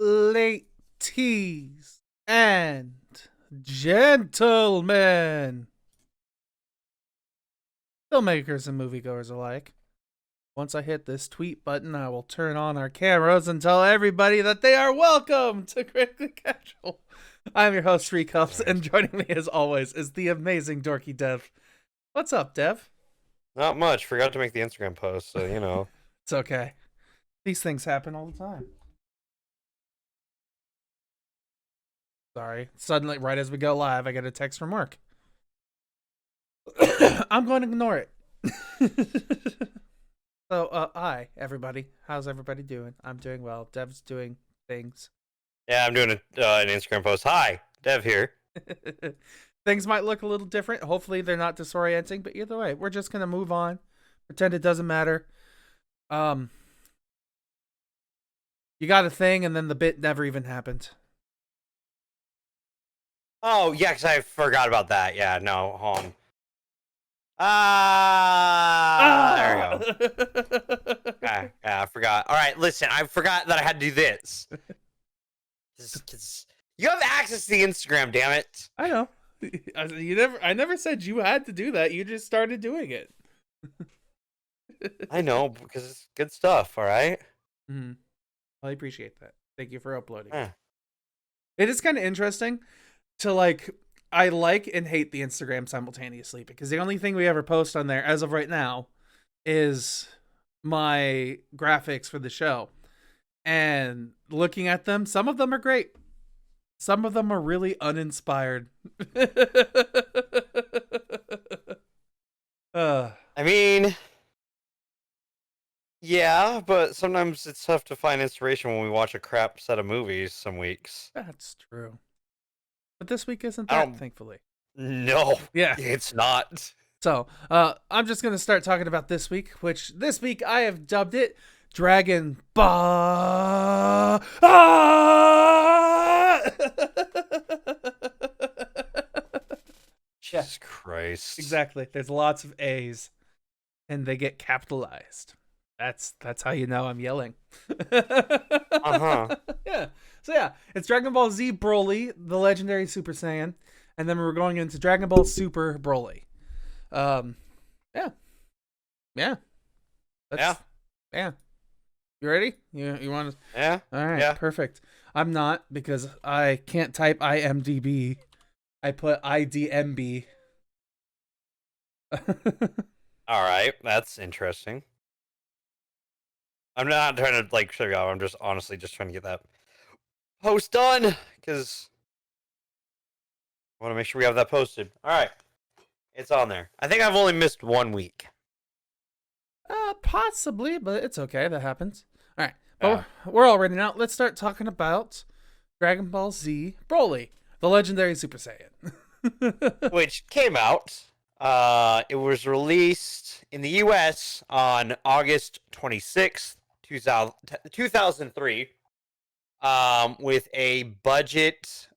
ladies and gentlemen, filmmakers and moviegoers alike. Once I hit this tweet button, I will turn on our cameras and tell everybody that they are welcome to Critically Casual. I'm your host, Three Cups, and joining me as always is the amazing dorky Dev. What's up, Dev? Not much. Forgot to make the Instagram post, so, you know. It's okay. These things happen all the time. Sorry. Suddenly, right as we go live, I get a text from work. I'm going to ignore it. So, hi, everybody. How's everybody doing? I'm doing well. Dev's doing things. Yeah, I'm doing an Instagram post. Hi, Dev here. Things might look a little different. Hopefully, they're not disorienting, but either way, we're just going to move on. Pretend it doesn't matter. You got a thing, and then the bit never even happened. Oh, yeah, because I forgot about that. Yeah, no, hold on. There we go. Yeah, I forgot. All right, listen, I forgot that I had to do this. You have access to the Instagram, damn it. I know. I never said you had to do that. You just started doing it. I know, because it's good stuff, all right? Mm-hmm. I appreciate that. Thank you for uploading. Yeah. It is kind of interesting to I like and hate the Instagram simultaneously, because the only thing we ever post on there as of right now is my graphics for the show. And looking at them, some of them are great. Some of them are really uninspired. I mean, yeah, but sometimes it's tough to find inspiration when we watch a crap set of movies some weeks. That's true. But this week isn't that, thankfully. No. Yeah. It's not. So, I'm just going to start talking about this week, which this week I have dubbed it Dragon Ball. Jesus Christ. Exactly. There's lots of A's, and they get capitalized. That's how you know I'm yelling. Uh-huh. Yeah. So yeah, it's Dragon Ball Z Broly, the legendary Super Saiyan, and then we're going into Dragon Ball Super Broly. Yeah. Yeah. Yeah. You ready? You want to? Yeah. All right. Yeah. Perfect. I'm not, because I can't type IMDb. I put IDMB. All right. That's interesting. I'm not trying to show you out. I'm just honestly just trying to get that post done, because I want to make sure we have that posted. All right. It's on there. I think I've only missed 1 week. Possibly, but it's okay. That happens. All right. But we're all ready now. Let's start talking about Dragon Ball Z Broly, the legendary Super Saiyan. Which came out. It was released in the U.S. on August 26th, 2003. With a budget.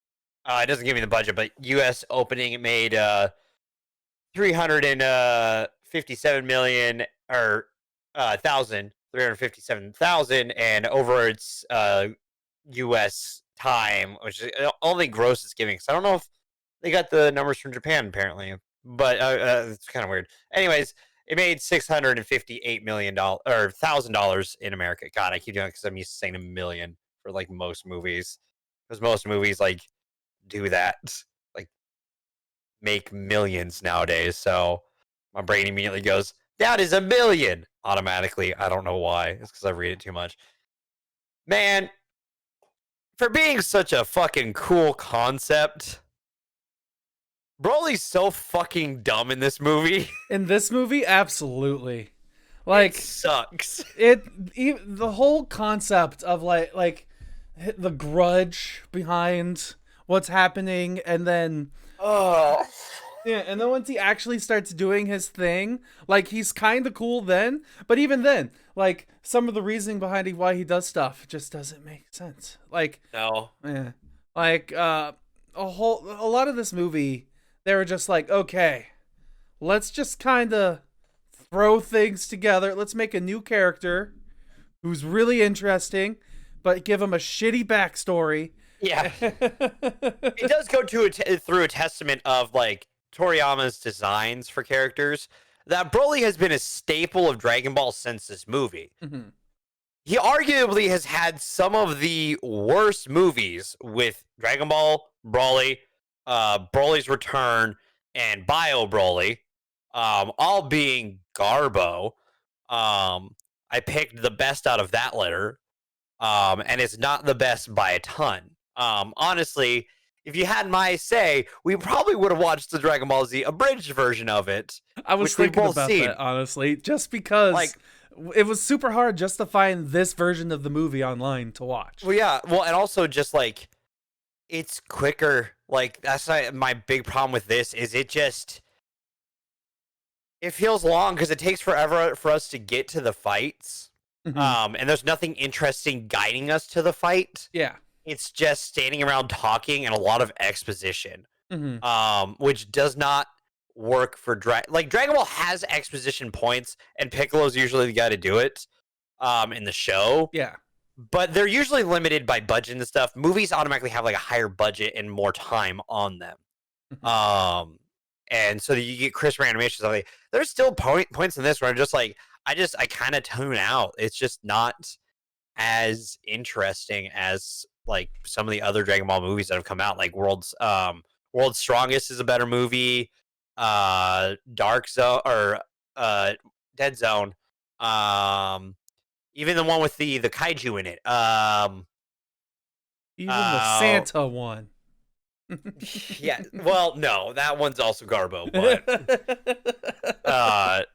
It doesn't give me the budget, but U.S. opening, it made 357 million or 357,000, and over its U.S. time, which is only gross it's giving. So I don't know if they got the numbers from Japan, apparently, but it's kind of weird. Anyways, it made $658 million or $1,000 in America. God, I keep doing it because I'm used to saying a million for most movies, because most movies do that, make millions nowadays. So my brain immediately goes, that is $1 million automatically. I don't know why. It's because I read it too much. Man, for being such a fucking cool concept, Broly's so fucking dumb in this movie. In this movie, absolutely. It sucks. The whole concept of the grudge behind what's happening, and then and then once he actually starts doing his thing, he's kind of cool then, but even then, some of the reasoning behind why he does stuff just doesn't make sense. No. Yeah. A lot of this movie, they were just okay, let's just kind of throw things together. Let's make a new character who's really interesting, but give him a shitty backstory. Yeah, it does go to through a testament of like Toriyama's designs for characters. That Broly has been a staple of Dragon Ball since this movie. Mhm. He arguably has had some of the worst movies with Dragon Ball, Broly, Broly's Return, and Bio Broly, all being Garbo. I picked the best out of that litter, and it's not the best by a ton. Honestly, if you had my say, we probably would have watched the Dragon Ball Z abridged version of it, I was which we've thinking both about seen. that, honestly, just because Like, it was super hard just to find this version of the movie online to watch. well, yeah, well, and also just like it's quicker. Like that's not, my big problem with this is it feels long because it takes forever for us to get to the fights. Mhm. And there's nothing interesting guiding us to the fight. Yeah. It's just standing around talking and a lot of exposition. Mhm. Which does not work for Dragon Ball has exposition points, and Piccolo's usually the guy to do it. In the show, Yeah. but they're usually limited by budget and stuff. Movies automatically have like a higher budget and more time on them. Mhm. And so you get crisper animations. Like, there's still points in this where I'm just like, I kind of tune out. It's just not as interesting as like some of the other Dragon Ball movies that have come out. Like World's Strongest is a better movie. Dark Zone or Dead Zone. Even the one with the kaiju in it. Even the Santa one. Yeah. Well, no, that one's also Garbo, but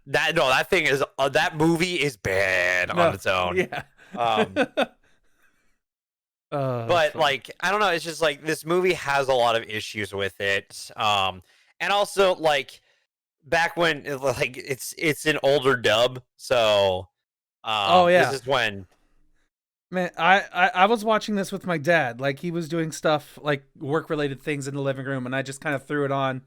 that thing is that movie is bad on its own. Yeah. Um, but like I don't know, it's just like this movie has a lot of issues with it. And also like back when like it's an older dub, so oh yeah, this is when man, I was watching this with my dad. Like he was doing stuff like work related things in the living room, and I just kind of threw it on.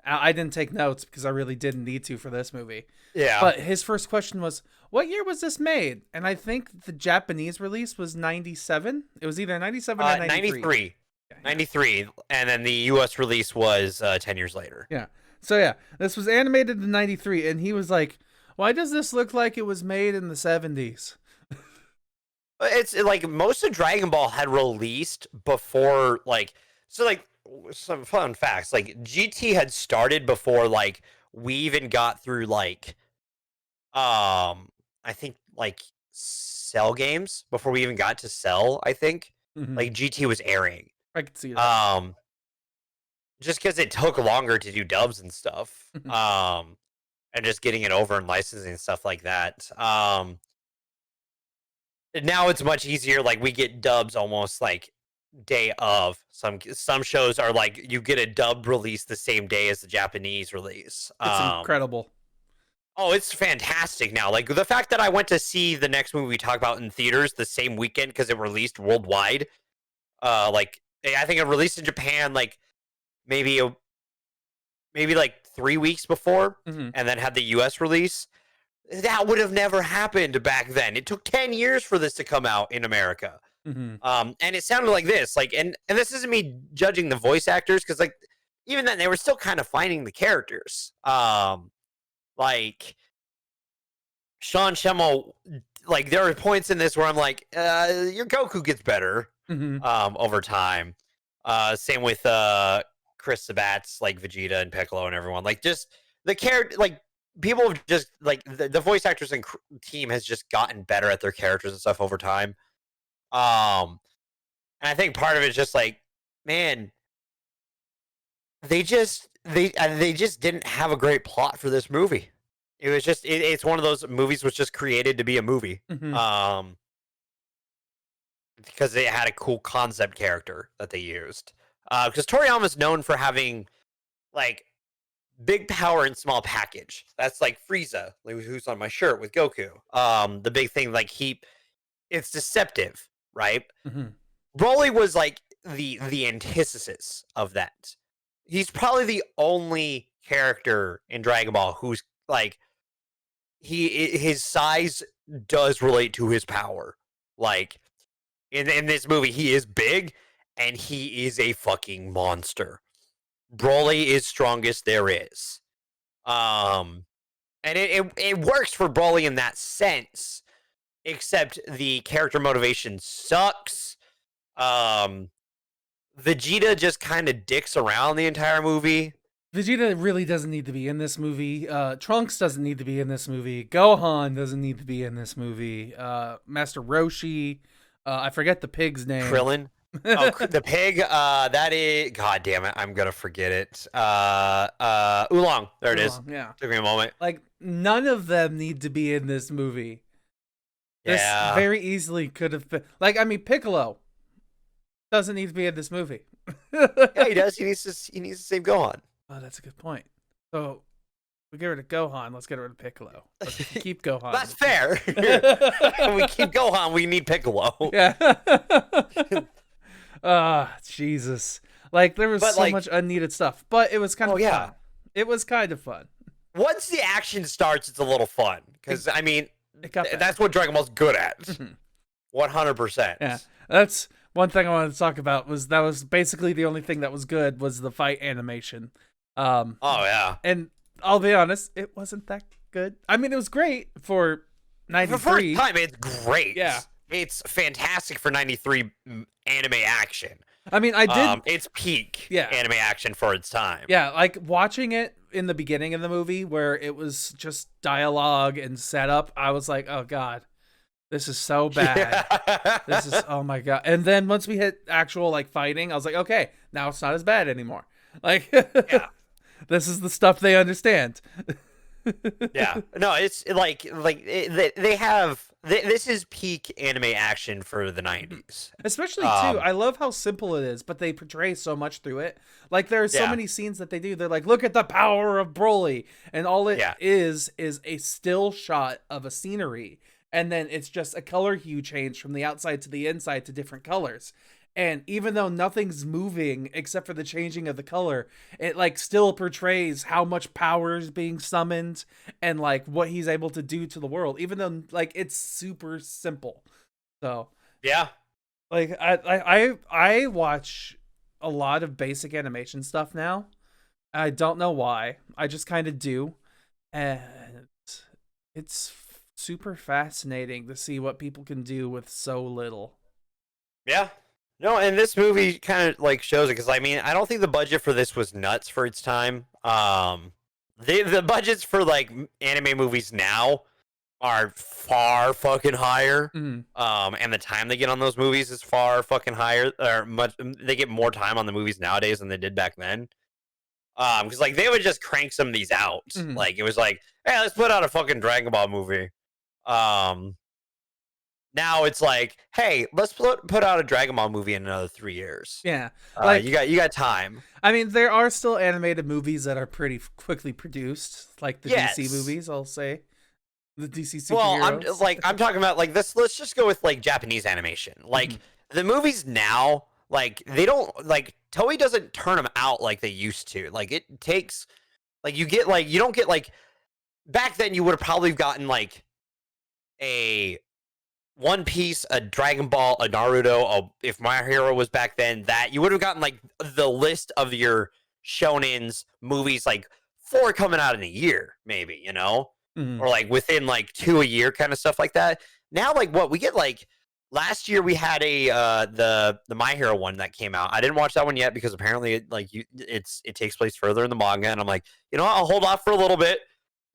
I didn't take notes because I really didn't need to for this movie. yeah. But his first question was, "What year was this made?" And I think the Japanese release was 97. It was either 97 or 93. 93. Yeah, yeah. 93, and then the US release was 10 years later. Yeah. So yeah, this was animated in 93, and he was like, "Why does this look like it was made in the 70s?" It's like most of Dragon Ball had released before, like, so like some fun facts. Like GT had started before, like we even got through like, I think like Cell games before we even got to Cell. I think Mhm. like GT was airing. I could see that. Just because it took longer to do dubs and stuff. Mhm. And just getting it over and licensing and stuff like that. Now it's much easier. Like we get dubs almost like day of. Some shows are like you get a dub release the same day as the Japanese release. It's incredible. Oh, it's fantastic now. Like the fact that I went to see the next movie we talk about in theaters the same weekend because it released worldwide. Like I think it released in Japan like maybe like 3 weeks before, Mhm. and then had the US release. That would have never happened back then. It took 10 years for this to come out in America. Mhm. And it sounded like this, like, and this isn't me judging the voice actors, because like even then they were still kind of finding the characters. Like Sean Schemmel, like there are points in this where I'm like, your Goku gets better Mhm. over time. Same with Chris Sabat's like Vegeta and Piccolo and everyone. Like just the character, like people have just like the voice actors and team has just gotten better at their characters and stuff over time. And I think part of it is just like, man, they just didn't have a great plot for this movie. It was just it's one of those movies was just created to be a movie. Mhm. Because they had a cool concept character that they used. Because Toriyama's known for having like big power and small package. That's like Frieza, who's on my shirt with Goku. The big thing, like it's deceptive, right? Mhm. Broly was like the antithesis of that. He's probably the only character in Dragon Ball who's like his size does relate to his power. Like in this movie, he is big and he is a fucking monster. Broly is strongest there is. Um, and it works for Broly in that sense, except the character motivation sucks. Um, Vegeta just kind of dicks around the entire movie. Vegeta really doesn't need to be in this movie. Trunks doesn't need to be in this movie. Gohan doesn't need to be in this movie. Master Roshi. I forget the pig's name. Krillin. Oh, the pig. That is. God damn it! I'm gonna forget it. Oolong. There it is. Yeah. Took me a moment. Like, none of them need to be in this movie. This Yeah. very easily could have been. Like, I mean, Piccolo doesn't need to be in this movie. Yeah, he does. He needs to save Gohan. Oh, that's a good point. So we get rid of Gohan. Let's get rid of Piccolo. Let's keep Gohan. That's fair. When we keep Gohan, we need Piccolo. Yeah. Jesus. Like, there was so much unneeded stuff, but it was kind of fun. It was kind of fun. Once the action starts, it's a little fun. Because, I mean, that's what Dragon Ball's good at. 100%. Yeah. That's one thing I wanted to talk about. That was basically the only thing that was good was the fight animation. Oh, yeah. And I'll be honest, it wasn't that good. I mean, it was great for 93. For the first time, it's great. Yeah. It's fantastic for 93 anime action. I mean, I did. It's peak anime action for its time. Yeah, like watching it in the beginning of the movie where it was just dialogue and setup, I was like, oh God, this is so bad. Yeah. This is, oh my God. And then once we hit actual like fighting, I was like, okay, now it's not as bad anymore. Like, yeah. This is the stuff they understand. Yeah. No, it's they have this is peak anime action for the 90s. Especially too, I love how simple it is, but they portray so much through it. Like, there are so many scenes that they do. They're like, look at the power of Broly, and all it is a still shot of a scenery, and then it's just a color hue change from the outside to the inside to different colors. And even though nothing's moving except for the changing of the color, it like still portrays how much power is being summoned and like what he's able to do to the world, even though like it's super simple. So yeah, like I watch a lot of basic animation stuff now. I don't know why. I just kind of do, and it's super fascinating to see what people can do with so little. Yeah. No, and this movie kind of like shows it, because I mean, I don't think the budget for this was nuts for its time. The budgets for like anime movies now are far fucking higher. And the time they get on those movies is far fucking higher. Or they get more time on the movies nowadays than they did back then. Because like they would just crank some of these out. Like it was like, hey, let's put out a fucking Dragon Ball movie. Now it's like, hey, let's put out a Dragon Ball movie in another 3 years. Yeah, like you got time. I mean, there are still animated movies that are pretty quickly produced, like the DC movies. I'll say the DC superheroes. Well, I'm talking about like this. Let's just go with like Japanese animation. Like the movies now, like they don't like Toei doesn't turn them out like they used to. Like it takes, like you don't get like back then you would have probably gotten like a One Piece, a Dragon Ball, a Naruto, if My Hero was back then, that you would have gotten like the list of your shonens movies, like 4 coming out in a year, maybe, you know, or like within like 2 a year, kind of stuff like that. Now, like what we get, like last year we had the My Hero one that came out. I didn't watch that one yet because apparently it takes place further in the manga, and I'm like, you know what? I'll hold off for a little bit.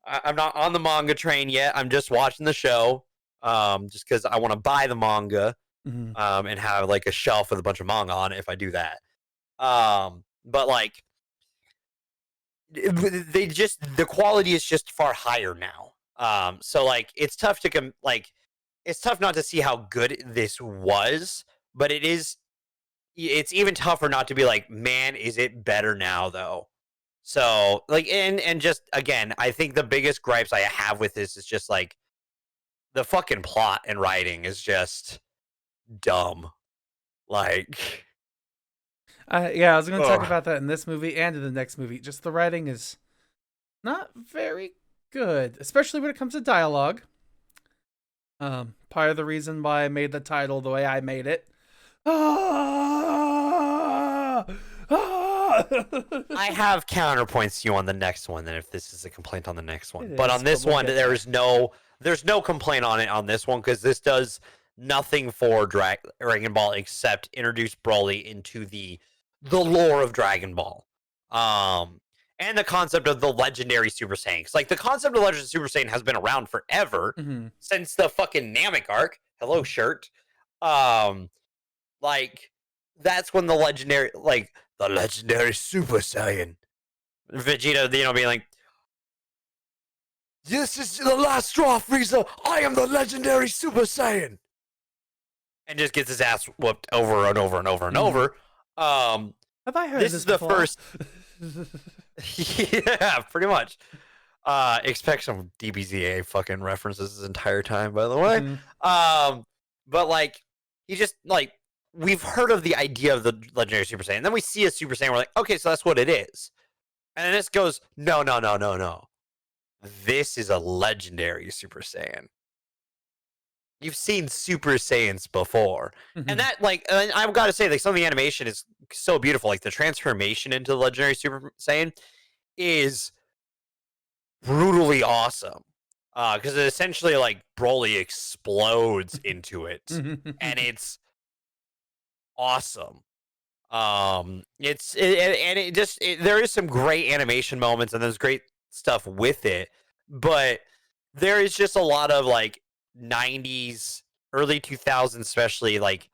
I'm not on the manga train yet. I'm just watching the show. Just because I want to buy the manga, and have like a shelf with a bunch of manga on it if I do that. But like, the quality is just far higher now. So like, it's tough to it's tough not to see how good this was, but it's even tougher not to be like, man, is it better now though? So like, and just again, I think the biggest gripes I have with this is just like, the fucking plot and writing is just dumb. Like, yeah, I was going to talk about that in this movie and in the next movie. Just the writing is not very good, especially when it comes to dialogue. Part of the reason why I made the title the way I made it. Ah! Ah! I have counterpoints to you on the next one. Then, if this is a complaint on the next one, It but is, on this but we'll one, get there. there's no complaint on it on this one because this does nothing for Dragon Ball except introduce Broly into the lore of Dragon Ball, and the concept of the legendary Super Saiyan. 'Cause, like, the concept of legendary Super Saiyan has been around forever Mm-hmm. since the fucking Namek arc. Hello, shirt. Um, like that's when the legendary Super Saiyan. Vegeta, being like, "This is the last straw, Frieza. I am the legendary Super Saiyan," and just gets his ass whooped over and over and over and Mm-hmm. over. Have I heard This this is the before? first. Yeah, pretty much. Expect some DBZA fucking references this entire time, by the way. Mm-hmm. But like, he just like we've heard of the idea of the legendary Super Saiyan, and then we see a Super Saiyan, we're like, okay, so that's what it is. And then this goes, no, no, no, no, no. This is a legendary Super Saiyan. You've seen Super Saiyans before. And Mm-hmm. that, like, and I've got to say, like, some of the animation is so beautiful. Like, the transformation into the legendary Super Saiyan is brutally awesome. Because it essentially, like, Broly explodes into it. And it's awesome. There is some great animation moments and there's great stuff with it, but there is just a lot of like 90s, early 2000s, especially like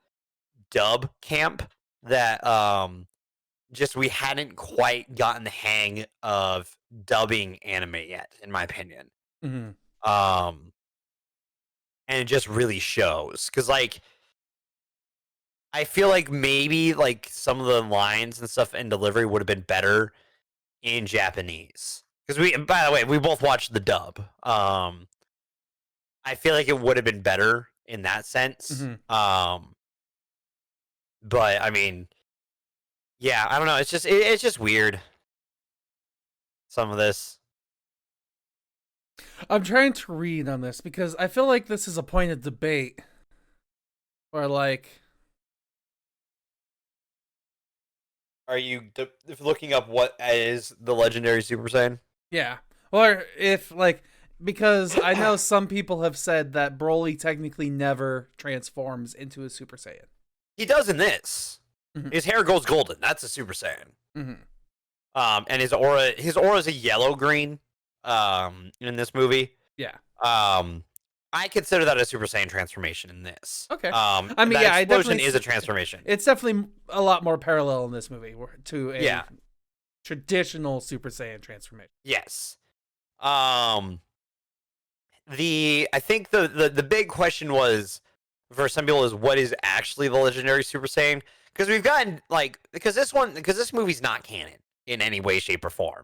dub camp that just we hadn't quite gotten the hang of dubbing anime yet, in my opinion. Mm-hmm. Um, and it just really shows because like I feel like maybe like some of the lines and stuff and delivery would have been better in Japanese. Because by the way, we both watched the dub. I feel like it would have been better in that sense. Mm-hmm. But I mean, yeah, I don't know. It's just weird. Some of this. I'm trying to read on this because I feel like this is a point of debate. Or like, Are you looking up what is the legendary Super Saiyan? yeah. Or if like, because I know some people have said that Broly technically never transforms into a Super Saiyan. He does in this. Mm-hmm. His hair goes golden. That's a Super Saiyan. Mm-hmm. And his aura is a yellow green. In this movie. Yeah. I consider that a Super Saiyan transformation in this. Okay. I mean, That yeah, I explosion definitely is a transformation. It's definitely a lot more parallel in this movie to a Yeah. traditional Super Saiyan transformation. Yes. I think the big question was for some people is what is actually the legendary Super Saiyan? Because we've gotten like because this movie's not canon in any way, shape, or form.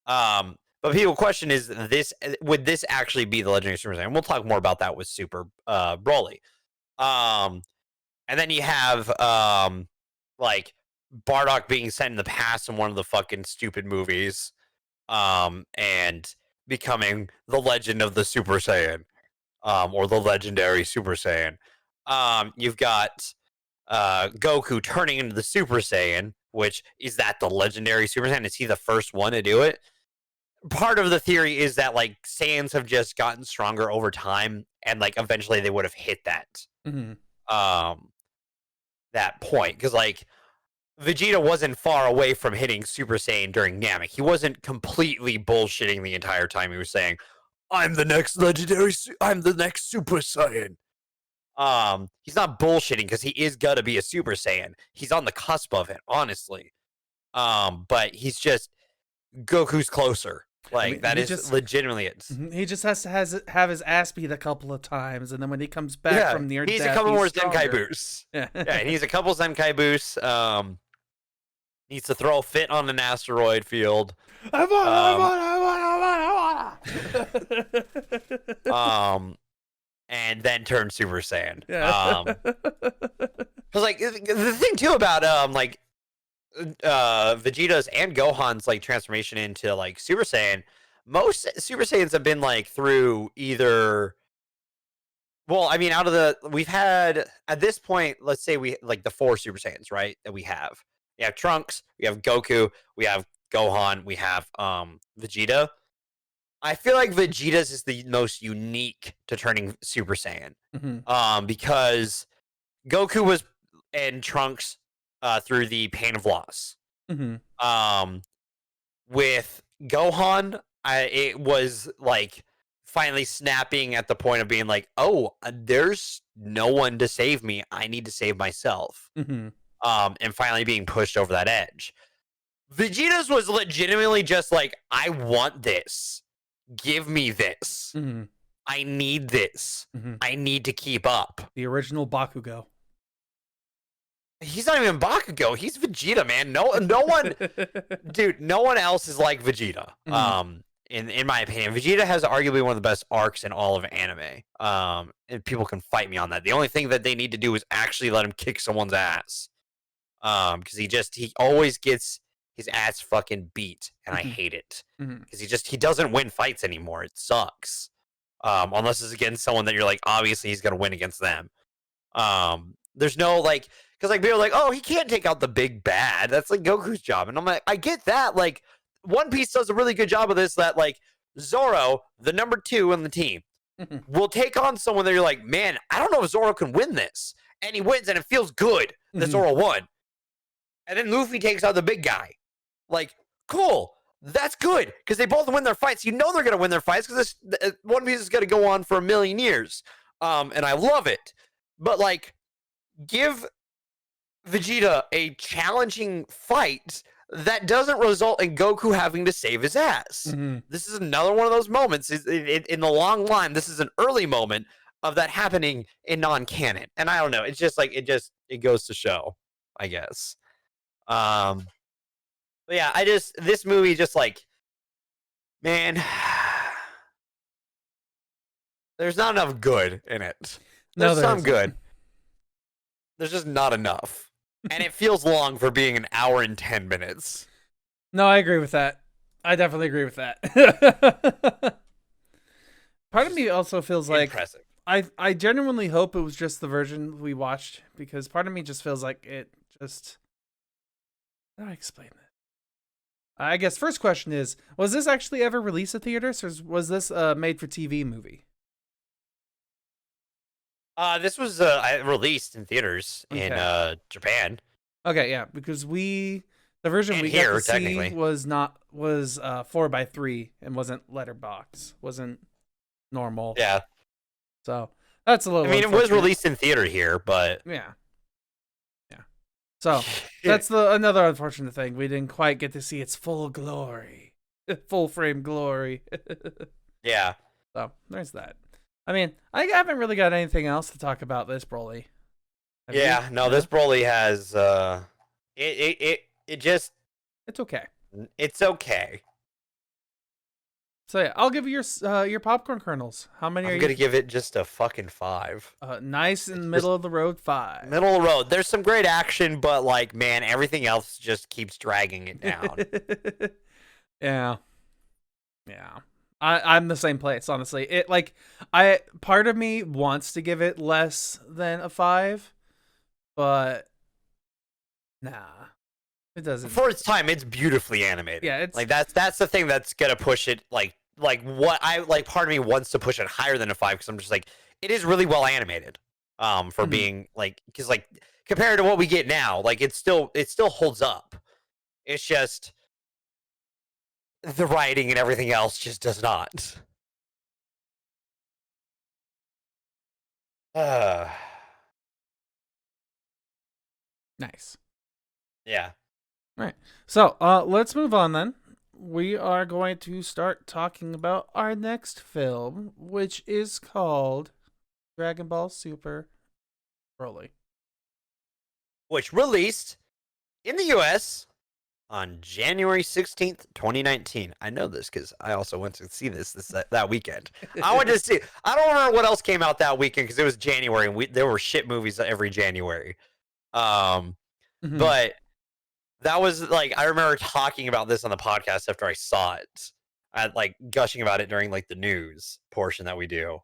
But people question is this would this actually be the legendary Super Saiyan? We'll talk more about that with Super Broly. And then you have like Bardock being sent in the past in one of the fucking stupid movies, and becoming the legend of the Super Saiyan, or the legendary Super Saiyan. You've got Goku turning into the Super Saiyan, which is that the legendary Super Saiyan? Is he the first one to do it? Part of the theory is that like Saiyans have just gotten stronger over time, and like eventually they would have hit Mm-hmm. um that point because like Vegeta wasn't far away from hitting Super Saiyan during Namek. He wasn't completely bullshitting the entire time. He was saying, I'm the next Super Saiyan." He's not bullshitting because he is gonna be a Super Saiyan. He's on the cusp of it, honestly. But he's just Goku's closer. I Like mean, that is legitimately it. he just has to have his ass beat a couple of times, and then when he comes back Yeah, from near he's death, a couple more stronger. Zenkai boosts. Yeah, Yeah, he needs a couple Zenkai boosts. Needs to throw a fit on an asteroid field. I want. And then turn Super Saiyan. Yeah. Because like the thing too about like Vegeta's and Gohan's like transformation into like Super Saiyan, most Super Saiyans have been like through either Well, I mean, we've had at this point, let's say we like the 4 Super Saiyans, right? That we have. We have Trunks, we have Goku, we have Gohan, we have Vegeta. I feel like Vegeta's is the most unique to turning Super Saiyan. Mm-hmm. Because Goku was and Trunks through the pain of loss. Mm-hmm. Um with Gohan, it was like finally snapping at the point of being like, "Oh, there's no one to save me. I need to save myself." Mm-hmm. And finally being pushed over that edge. Vegeta's was legitimately just like, "I want this. Give me this. Mm-hmm. I need this. Mm-hmm. I need to keep up." The original Bakugo. He's not even Bakugo. He's Vegeta, man. No one, dude. No one else is like Vegeta. Mm-hmm. In my opinion, Vegeta has arguably one of the best arcs in all of anime. And people can fight me on that. The only thing that they need to do is actually let him kick someone's ass. Because he always gets his ass fucking beat, and I hate it. Mm-hmm. Because he doesn't win fights anymore. It sucks. Unless it's against someone that you're like, obviously he's gonna win against them. There's no like, because like people are like, oh, he can't take out the big bad. That's like Goku's job, and I'm like, I get that. Like, One Piece does a really good job of this. That like Zoro, the number 2 on the team, will take on someone that you're like, man, I don't know if Zoro can win this, and he wins, and it feels good that Zoro won. And then Luffy takes out the big guy. Like, cool. That's good because they both win their fights. You know they're gonna win their fights because this One Piece is gonna go on for a million years. And I love it. But like, give Vegeta a challenging fight that doesn't result in Goku having to save his ass. Mm-hmm. This is another one of those moments. In the long line, this is an early moment of that happening in non-canon. And I don't know. It's just like it goes to show, I guess. But yeah, this movie just like, man, there's not enough good in it. There's some good. There's just not enough. And it feels long for being an hour and 10 minutes. No, I agree with that. I definitely agree with that. Part of me also feels impressive. like I genuinely hope it was just the version we watched, because part of me just feels like it just. How do I explain that? I guess first question is, was this actually ever released at theaters, or was this a made-for-TV movie? This was released in theaters in Japan. Okay, yeah, because the version we got to see was 4:3 and wasn't letterbox, wasn't normal. Yeah. So that's a little. I mean, it was released in theater here, but yeah. So that's another unfortunate thing. We didn't quite get to see its full glory, full frame glory. Yeah. So there's that. I mean, I haven't really got anything else to talk about this Broly. This Broly has it's okay. It's okay. So yeah, I'll give you your popcorn kernels. How many are you? I'm gonna give it just a fucking 5. Nice in middle of the road 5. Middle of the road. There's some great action, but like, man, everything else just keeps dragging it down. Yeah. I'm the same place, honestly. It part of me wants to give it less than a 5, but nah. It doesn't. For its time, it's beautifully animated. Yeah, it's like that's the thing that's gonna push it. Like what I like. Part of me wants to push it higher than a 5 because I'm just like, it is really well animated. For being like, because like compared to what we get now, like it still holds up. It's just the writing and everything else just does not. Nice. Yeah. All right. So, let's move on then. We are going to start talking about our next film, which is called Dragon Ball Super Broly, which released in the US on January 16th, 2019. I know this because I also went to see this that weekend. I went to see. I don't remember what else came out that weekend because it was January and there were shit movies every January. But that was like, I remember talking about this on the podcast after I saw it. I like gushing about it during like the news portion that we do.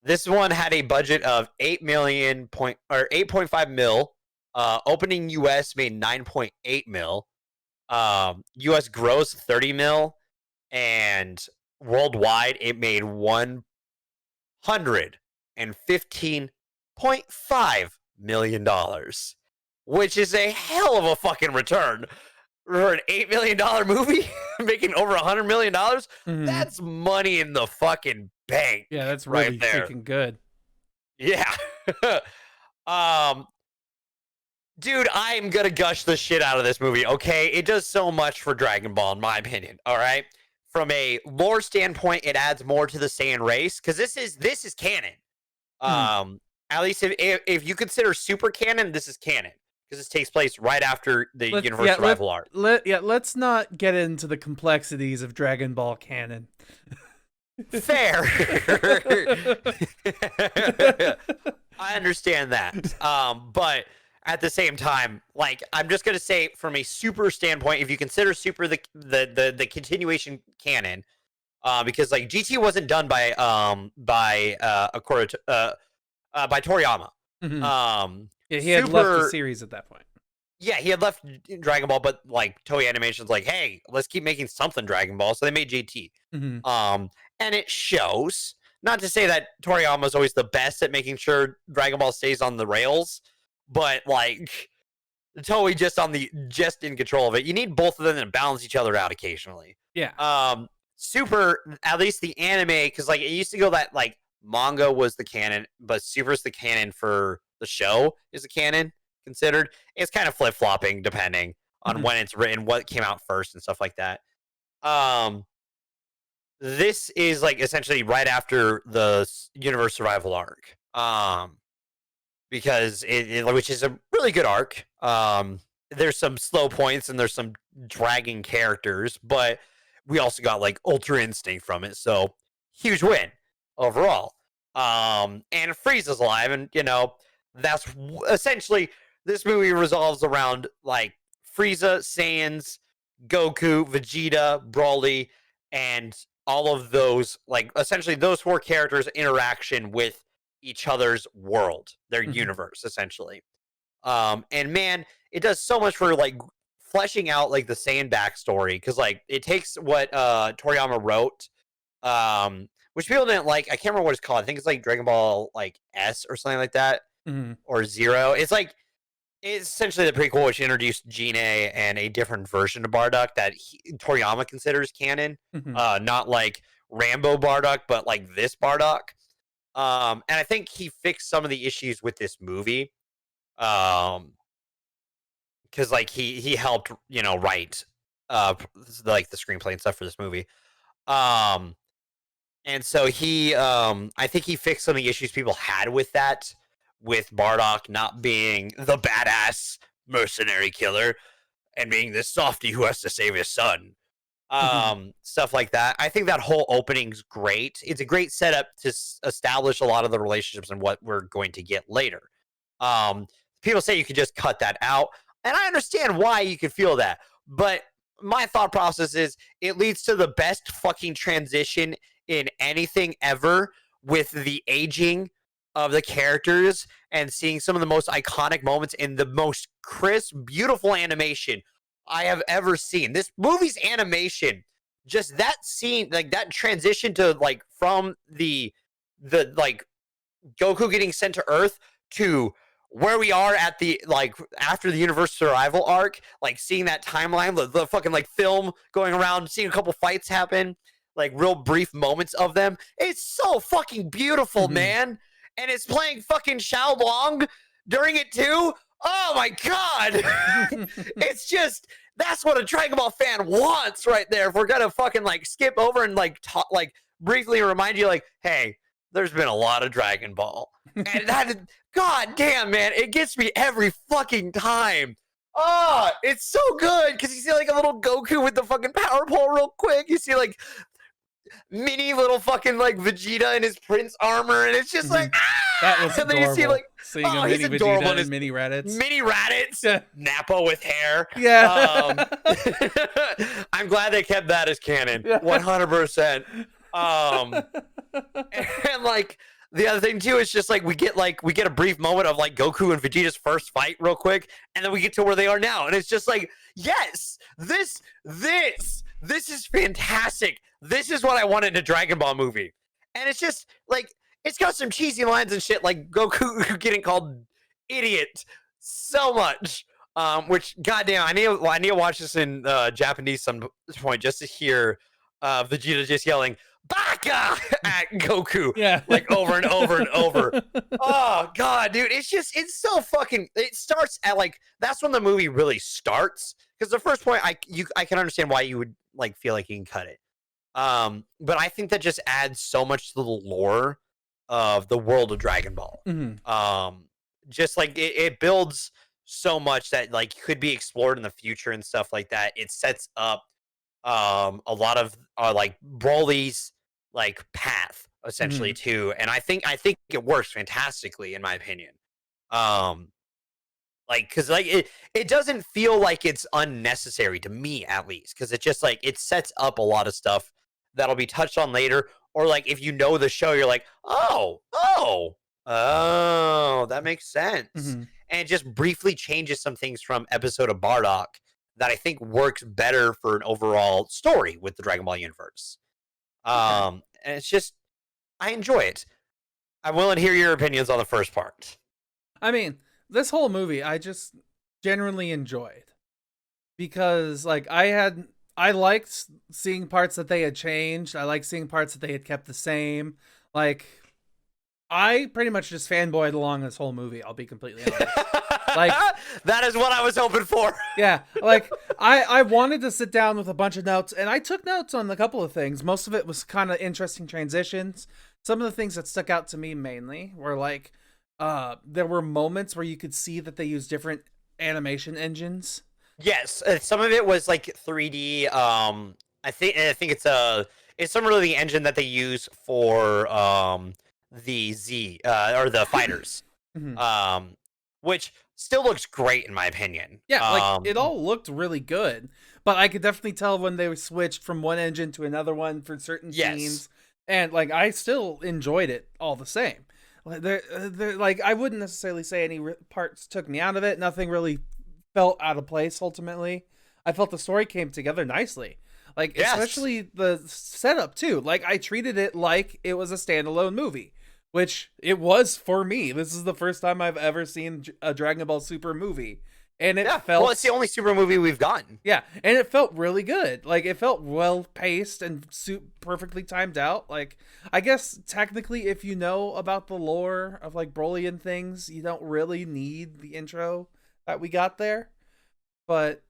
This one had a budget of 8.5 mil. Opening US made 9.8 mil. US gross 30 mil, and worldwide it made 115.5 million dollars, which is a hell of a fucking return for an $8 million movie making over $100 million. That's money in the fucking bank. Yeah, that's right really there. freaking good. Yeah. Dude, I'm gonna gush the shit out of this movie, okay? It does so much for Dragon Ball, in my opinion, all right? From a lore standpoint, it adds more to the Saiyan race, because this is canon. At least if you consider super canon, this is canon, because this takes place right after the Universe Survival arc. Let's not get into the complexities of Dragon Ball canon. Fair. I understand that. But at the same time, like, I'm just gonna say, from a super standpoint, if you consider super the continuation canon, because like GT wasn't done by Toriyama. Yeah, he had left the series at that point. Yeah, he had left Dragon Ball, but like Toei Animation's like, hey, let's keep making something Dragon Ball, so they made GT. And it shows. Not to say that Toriyama's always the best at making sure Dragon Ball stays on the rails, but like Toei just in control of it. You need both of them to balance each other out occasionally. Yeah. Super, at least the anime, because like it used to go that like manga was the canon, but Super's the canon for the show is the canon considered. It's kind of flip-flopping depending on when it's written, what came out first and stuff like that. This is like essentially right after the Universe Survival arc. Because which is a really good arc. There's some slow points and there's some dragging characters, but we also got like Ultra Instinct from it, so huge win overall. And Frieza's alive, and you know, that's essentially this movie revolves around like Frieza, Saiyans, Goku, Vegeta, Broly, and all of those, like essentially those four characters' interaction with each other's world, their universe, essentially. And man, it does so much for like fleshing out like the Saiyan backstory, because like it takes what Toriyama wrote, which people didn't like. I can't remember what it's called. I think it's like Dragon Ball like S or something like that, or Zero. It's essentially the prequel, which introduced Gene and a different version of Bardock that Toriyama considers canon. Not like Rambo Bardock, but like this Bardock. And I think he fixed some of the issues with this movie. Because like he helped, you know, write like the screenplay and stuff for this movie. And so I think he fixed some of the issues people had with that, with Bardock not being the badass mercenary killer and being this softy who has to save his son. Stuff like that. I think that whole opening's great. It's a great setup to establish a lot of the relationships and what we're going to get later. People say you could just cut that out, and I understand why you could feel that, but my thought process is it leads to the best fucking transition in anything ever, with the aging of the characters and seeing some of the most iconic moments in the most crisp, beautiful animation I have ever seen. This movie's animation, just that scene, like that transition to like from the like Goku getting sent to Earth to where we are at the like after the Universe Survival arc, like seeing that timeline, the fucking like film going around, seeing a couple fights happen, like real brief moments of them. It's so fucking beautiful, man. And it's playing fucking Xiao Long during it too. Oh my god. It's just, that's what a Dragon Ball fan wants right there. If we're gonna fucking like skip over and like like briefly remind you like, hey, there's been a lot of Dragon Ball. And that, god damn, man, it gets me every fucking time. Oh, it's so good, because you see like a little Goku with the fucking power pole real quick. You see like mini little fucking like Vegeta in his Prince armor, and it's just like, that was and adorable. Then you see like, seeing a mini Vegeta and mini Raditz. Mini Raditz, yeah. Nappa with hair. Yeah. I'm glad they kept that as canon. 100%. And like, the other thing too is just like we get a brief moment of like Goku and Vegeta's first fight real quick, and then we get to where they are now, and it's just like, yes, this is fantastic. This is what I wanted in a Dragon Ball movie, and it's just like it's got some cheesy lines and shit, like Goku getting called idiot so much. Which goddamn, I need to watch this in Japanese some point just to hear Vegeta just yelling "Baka" at Goku, Yeah. like over and over and over. Oh god, dude, it's so fucking. It starts at like that's when the movie really starts, because the first point I can understand why you would like feel like you can cut it. But I think that just adds so much to the lore of the world of Dragon Ball. Just like it builds so much that like could be explored in the future and stuff like that. It sets up a lot of like Broly's like path essentially too, and I think it works fantastically in my opinion. Um, like because like it doesn't feel like it's unnecessary to me, at least, because it just like it sets up a lot of stuff that'll be touched on later, or like if you know the show, you're like, oh, that makes sense. And it just briefly changes some things from episode of Bardock that I think works better for an overall story with the Dragon Ball universe. And it's just I enjoy it. I'm willing to hear your opinions on the first part. I mean, this whole movie I just genuinely enjoyed, because like I liked seeing parts that they had changed. I liked seeing parts that they had kept the same. Like, I pretty much just fanboyed along this whole movie, I'll be completely honest. Like, that is what I was hoping for. Yeah, like I wanted to sit down with a bunch of notes, and I took notes on a couple of things. Most of it was kind of interesting transitions. Some of the things that stuck out to me mainly were like there were moments where you could see that they used different animation engines. Yes, some of it was like 3D. I think it's some of the engine that they use for the Z or the fighters. Which still looks great in my opinion. Yeah, like it all looked really good, but I could definitely tell when they switched from one engine to another one for certain scenes, and like I still enjoyed it all the same. Like like I wouldn't necessarily say any parts took me out of it. Nothing really felt out of place. Ultimately, I felt the story came together nicely. Like especially the setup too. Like I treated it like it was a standalone movie, which it was for me. This is the first time I've ever seen a Dragon Ball Super movie, and it felt well. It's the only Super movie we've gotten. Yeah, and it felt really good. Like it felt well paced and perfectly timed out. Like I guess technically, if you know about the lore of like Broly and things, you don't really need the intro that we got there. But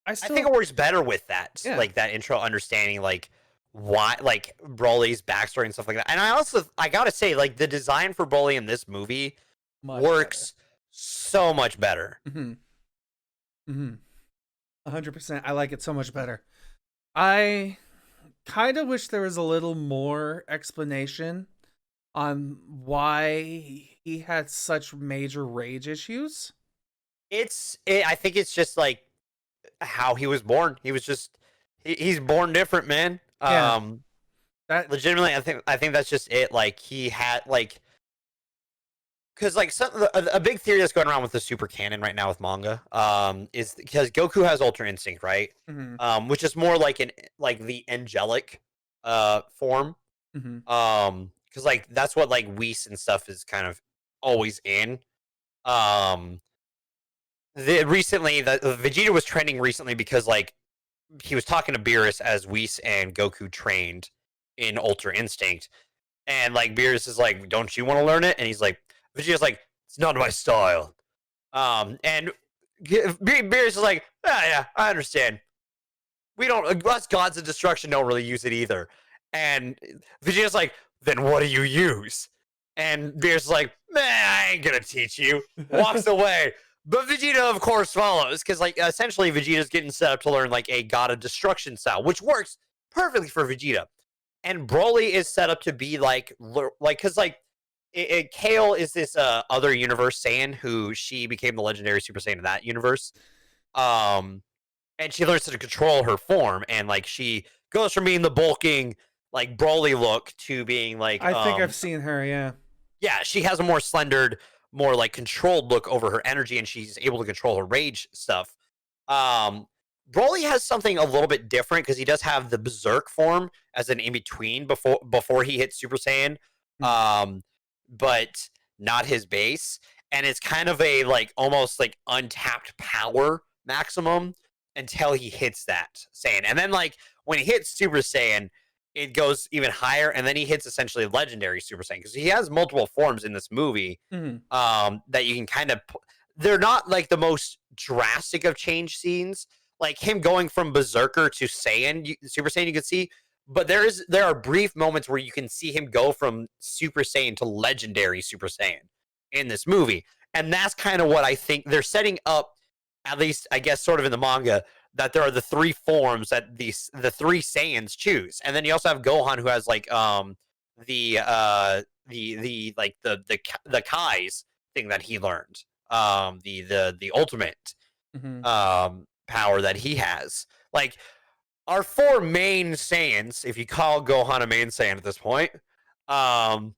I think it works better with that, like that intro understanding, like why, like Broly's backstory and stuff like that. And I gotta say, like the design for Broly in this movie works so much better. 100%. I like it so much better. I kind of wish there was a little more explanation on why he had such major rage issues. I think it's just like how he was born. He was just he's born different, man. That legitimately, I think that's just it. Like he had like, because like a big theory that's going around with the super canon right now with manga, is because Goku has Ultra Instinct, right? Which is more like the angelic form. Because like that's what like Whis and stuff is kind of always in. Recently, Vegeta was training recently because like he was talking to Beerus as Whis and Goku trained in Ultra Instinct, and like Beerus is like, "Don't you want to learn it?" And he's like, Vegeta's like, "It's not my style." And Beerus is like, "Yeah, I understand. We don't. Us gods of destruction don't really use it either." And Vegeta's like, "Then what do you use?" And Beerus is like, "Man, I ain't gonna teach you." Walks away. But Vegeta, of course, follows, because like essentially Vegeta's getting set up to learn like a god of destruction style, which works perfectly for Vegeta. And Broly is set up to be like because like Kale is this other universe Saiyan who she became the legendary Super Saiyan in that universe. And she learns to control her form, and like she goes from being the bulking like Broly look to being like I think I've seen her. Yeah. yeah, she has a more slendered, more like controlled look over her energy, and she's able to control her rage stuff. Um, Broly has something a little bit different because he does have the Berserk form as an in between before he hits Super Saiyan, Hmm. but not his base, and it's kind of a like almost like untapped power maximum until he hits that Saiyan, and then like when he hits Super Saiyan, it goes even higher, and then he hits essentially legendary Super Saiyan because he has multiple forms in this movie Hmm. that you can kind of. They're not like the most drastic of change scenes, like him going from Berserker to Saiyan, Super Saiyan. You can see, but there are brief moments where you can see him go from Super Saiyan to legendary Super Saiyan in this movie, and that's kind of what I think they're setting up. At least, I guess, sort of in the manga, that there are the three forms that the three Saiyans choose, and then you also have Gohan who has like the like the Kai's thing that he learned, the ultimate Hmm. power that he has. Like our four main Saiyans, if you call Gohan a main Saiyan at this point, um,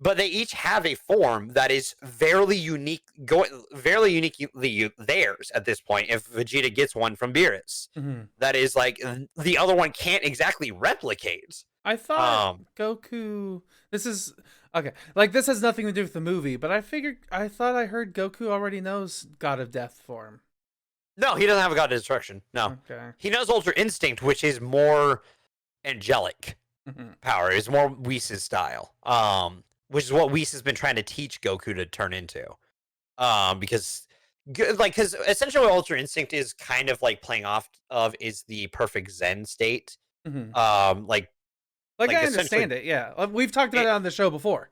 but they each have a form that is very uniquely theirs at this point. If Vegeta gets one from Beerus, Hmm. that is like the other one can't exactly replicate. I thought Goku. This is okay. Like this has nothing to do with the movie, but I thought I heard Goku already knows God of Death form. No, he doesn't have a God of Destruction. No, Okay. he knows Ultra Instinct, which is more angelic Hmm. power. It's more Whis' style, which is what Whis has been trying to teach Goku to turn into. Because because essentially what Ultra Instinct is kind of like playing off of is the perfect Zen state. Hmm. Um, like Like like I essentially understand it. Yeah, we've talked about it, it on the show before.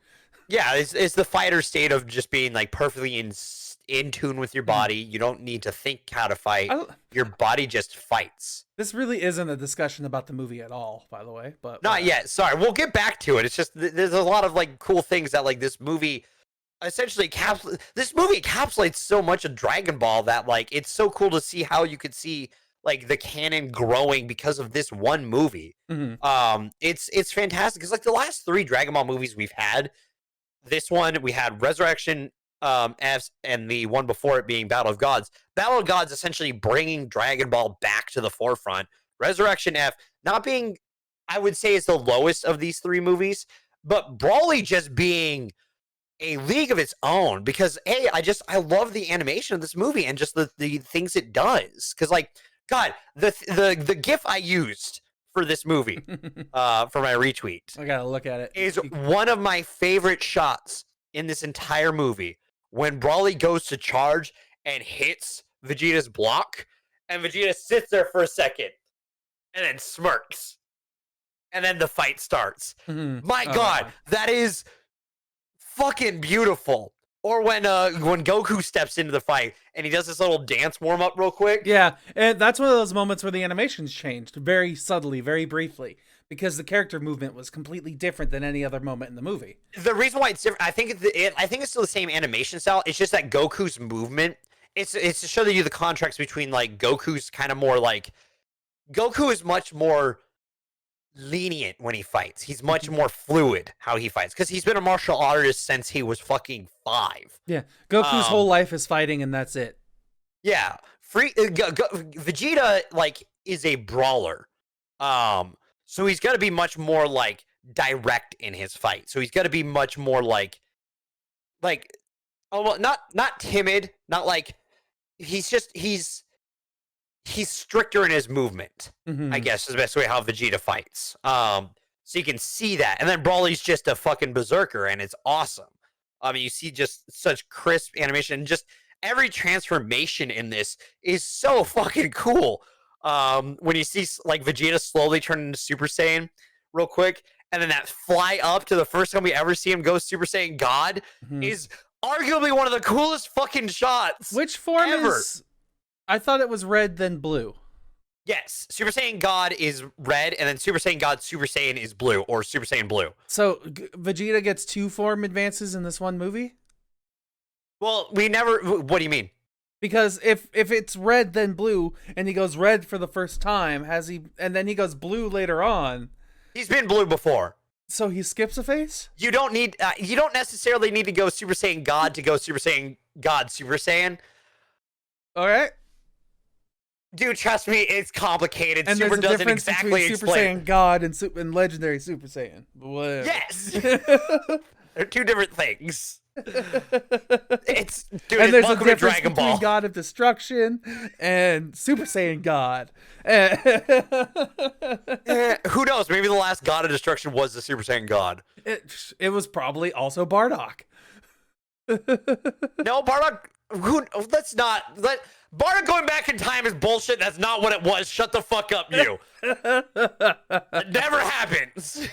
yeah, it's the fighter state of just being like perfectly in tune with your Hmm. body. You don't need to think how to fight. I, Your body just fights. this really isn't a discussion about the movie at all, by the way. But Not whatever. yet. Sorry, we'll get back to it. It's just there's a lot of like cool things that like this movie essentially this movie encapsulates so much of Dragon Ball that like it's so cool to see how you could see like the canon growing because of this one movie. Hmm. It's fantastic because like the last three Dragon Ball movies we've had, this one we had Resurrection F, and the one before it being Battle of Gods. Battle of Gods essentially bringing Dragon Ball back to the forefront. Resurrection F not being, I would say, is the lowest of these three movies, but Brawly just being a league of its own because I love the animation of this movie and just the things it does. Because like God, the GIF I used for this movie, for my retweet, I gotta look at it. is one of my favorite shots in this entire movie when Brawly goes to charge and hits Vegeta's block, and Vegeta sits there for a second and then smirks, and then the fight starts. Mhm. My Oh, God, wow. that is fucking beautiful. Or when Goku steps into the fight and he does this little dance warm up real quick. Yeah, and that's one of those moments where the animations changed very subtly, very briefly, because the character movement was completely different than any other moment in the movie. The reason why it's different, I think it's still the same animation style. It's just that Goku's movement. It's to show you the contrast between like Goku's kind of more like Goku is much more lenient when he fights. He's much more fluid how he fights because he's been a martial artist since he was fucking 5. Yeah, Goku's whole Um, life is fighting, and that's it. yeah, Vegeta like is a brawler, so he's got to be much more like direct in his fight. So he's got to be much more like oh well, not timid, not like he's stricter in his movement, I Hmm. guess is the best way how Vegeta fights. So you can see that. And then Brawly's just a fucking berserker and it's awesome. I mean, you see just such crisp animation and just every transformation in this is so fucking cool. When you see like Vegeta slowly turn into Super Saiyan real quick, and then that fly up to the first time we ever see him go Super Saiyan God Hmm. is arguably one of the coolest fucking shots Which form ever. is? I thought it was red, then blue. Yes, Super Saiyan God is red, and then Super Saiyan God Super Saiyan is blue, or Super Saiyan Blue. So Vegeta gets 2 form advances in this one movie. Well, we never. What do you mean? Because if it's red then blue, and he goes red for the first time, has he? And then he goes blue later on. He's been blue before. So he skips a phase? You don't necessarily need to go Super Saiyan God to go Super Saiyan God Super Saiyan. All right. Dude, trust me, it's complicated. And Super there's a doesn't difference exactly between Super explain. Saiyan God and Legendary Super Saiyan. Whatever. Yes. They're two different things. It's dude, and there's a welcome to difference Dragon between Ball. God of Destruction and Super Saiyan God. Who knows? Maybe the last God of Destruction was the Super Saiyan God. It was probably also Bardock. No, Bardock. Bardock going back in time is bullshit. That's not what it was. Shut the fuck up, you. It never happens.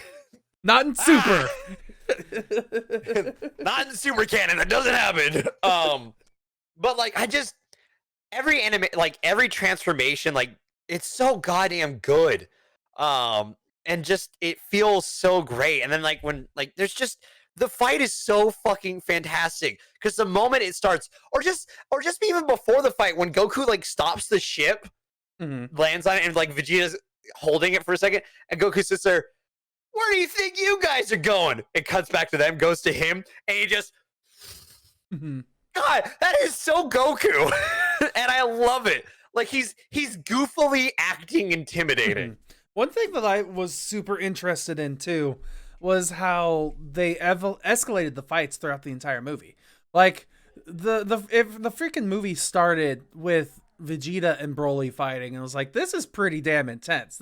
Not in Super. Not in Super canon. That doesn't happen. But like, every transformation, like, it's so goddamn good. And just it feels so great. And then like when like there's just the fight is so fucking fantastic because the moment it starts, or just even before the fight, when Goku like stops the ship, lands on it, and like Vegeta's holding it for a second, and Goku sits there. Where do you think you guys are going? It cuts back to them, goes to him, and he just. God, that is so Goku, and I love it. Like he's goofily acting intimidating. One thing that I was super interested in too was how they escalated the fights throughout the entire movie. Like if the freaking movie started with Vegeta and Broly fighting, and it was like, this is pretty damn intense.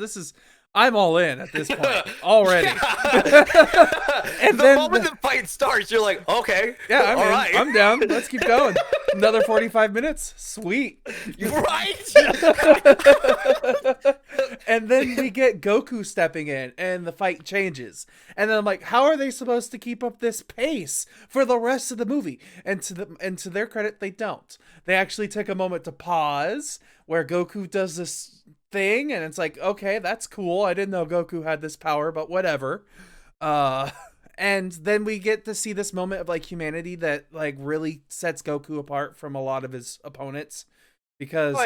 I'm all in at this point already. And the moment the fight starts, you're like, okay, yeah, all right. I'm down. Let's keep going. Another 45 minutes, sweet. Right? And then we get Goku stepping in, and the fight changes. And then I'm like, how are they supposed to keep up this pace for the rest of the movie? And to their credit, they don't. They actually take a moment to pause, where Goku does this thing, and it's like, okay, that's cool. I didn't know Goku had this power, but whatever. And then we get to see this moment of like humanity that like really sets Goku apart from a lot of his opponents, because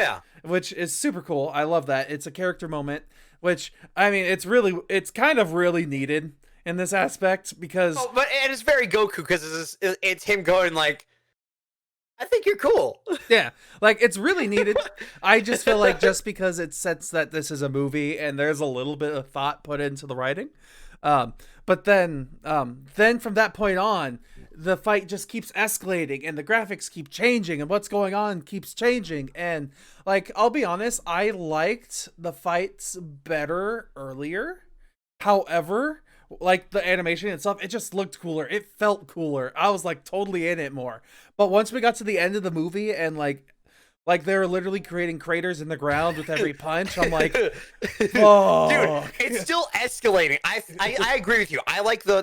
which is super cool. I love that. It's a character moment, which I mean, it's kind of really needed in this aspect, because but it's very Goku, because it's him going like, I think you're cool. Yeah, like it's really needed. I just feel like just because it sets that this is a movie and there's a little bit of thought put into the writing, but then from that point on, the fight just keeps escalating and the graphics keep changing and what's going on keeps changing. And like, I'll be honest, I liked the fights better earlier. However, like the animation itself, it just looked cooler. It felt cooler. I was like totally in it more. But once we got to the end of the movie and like they were literally creating craters in the ground with every punch, I'm like, oh, dude, it's still escalating. I agree with you. I like the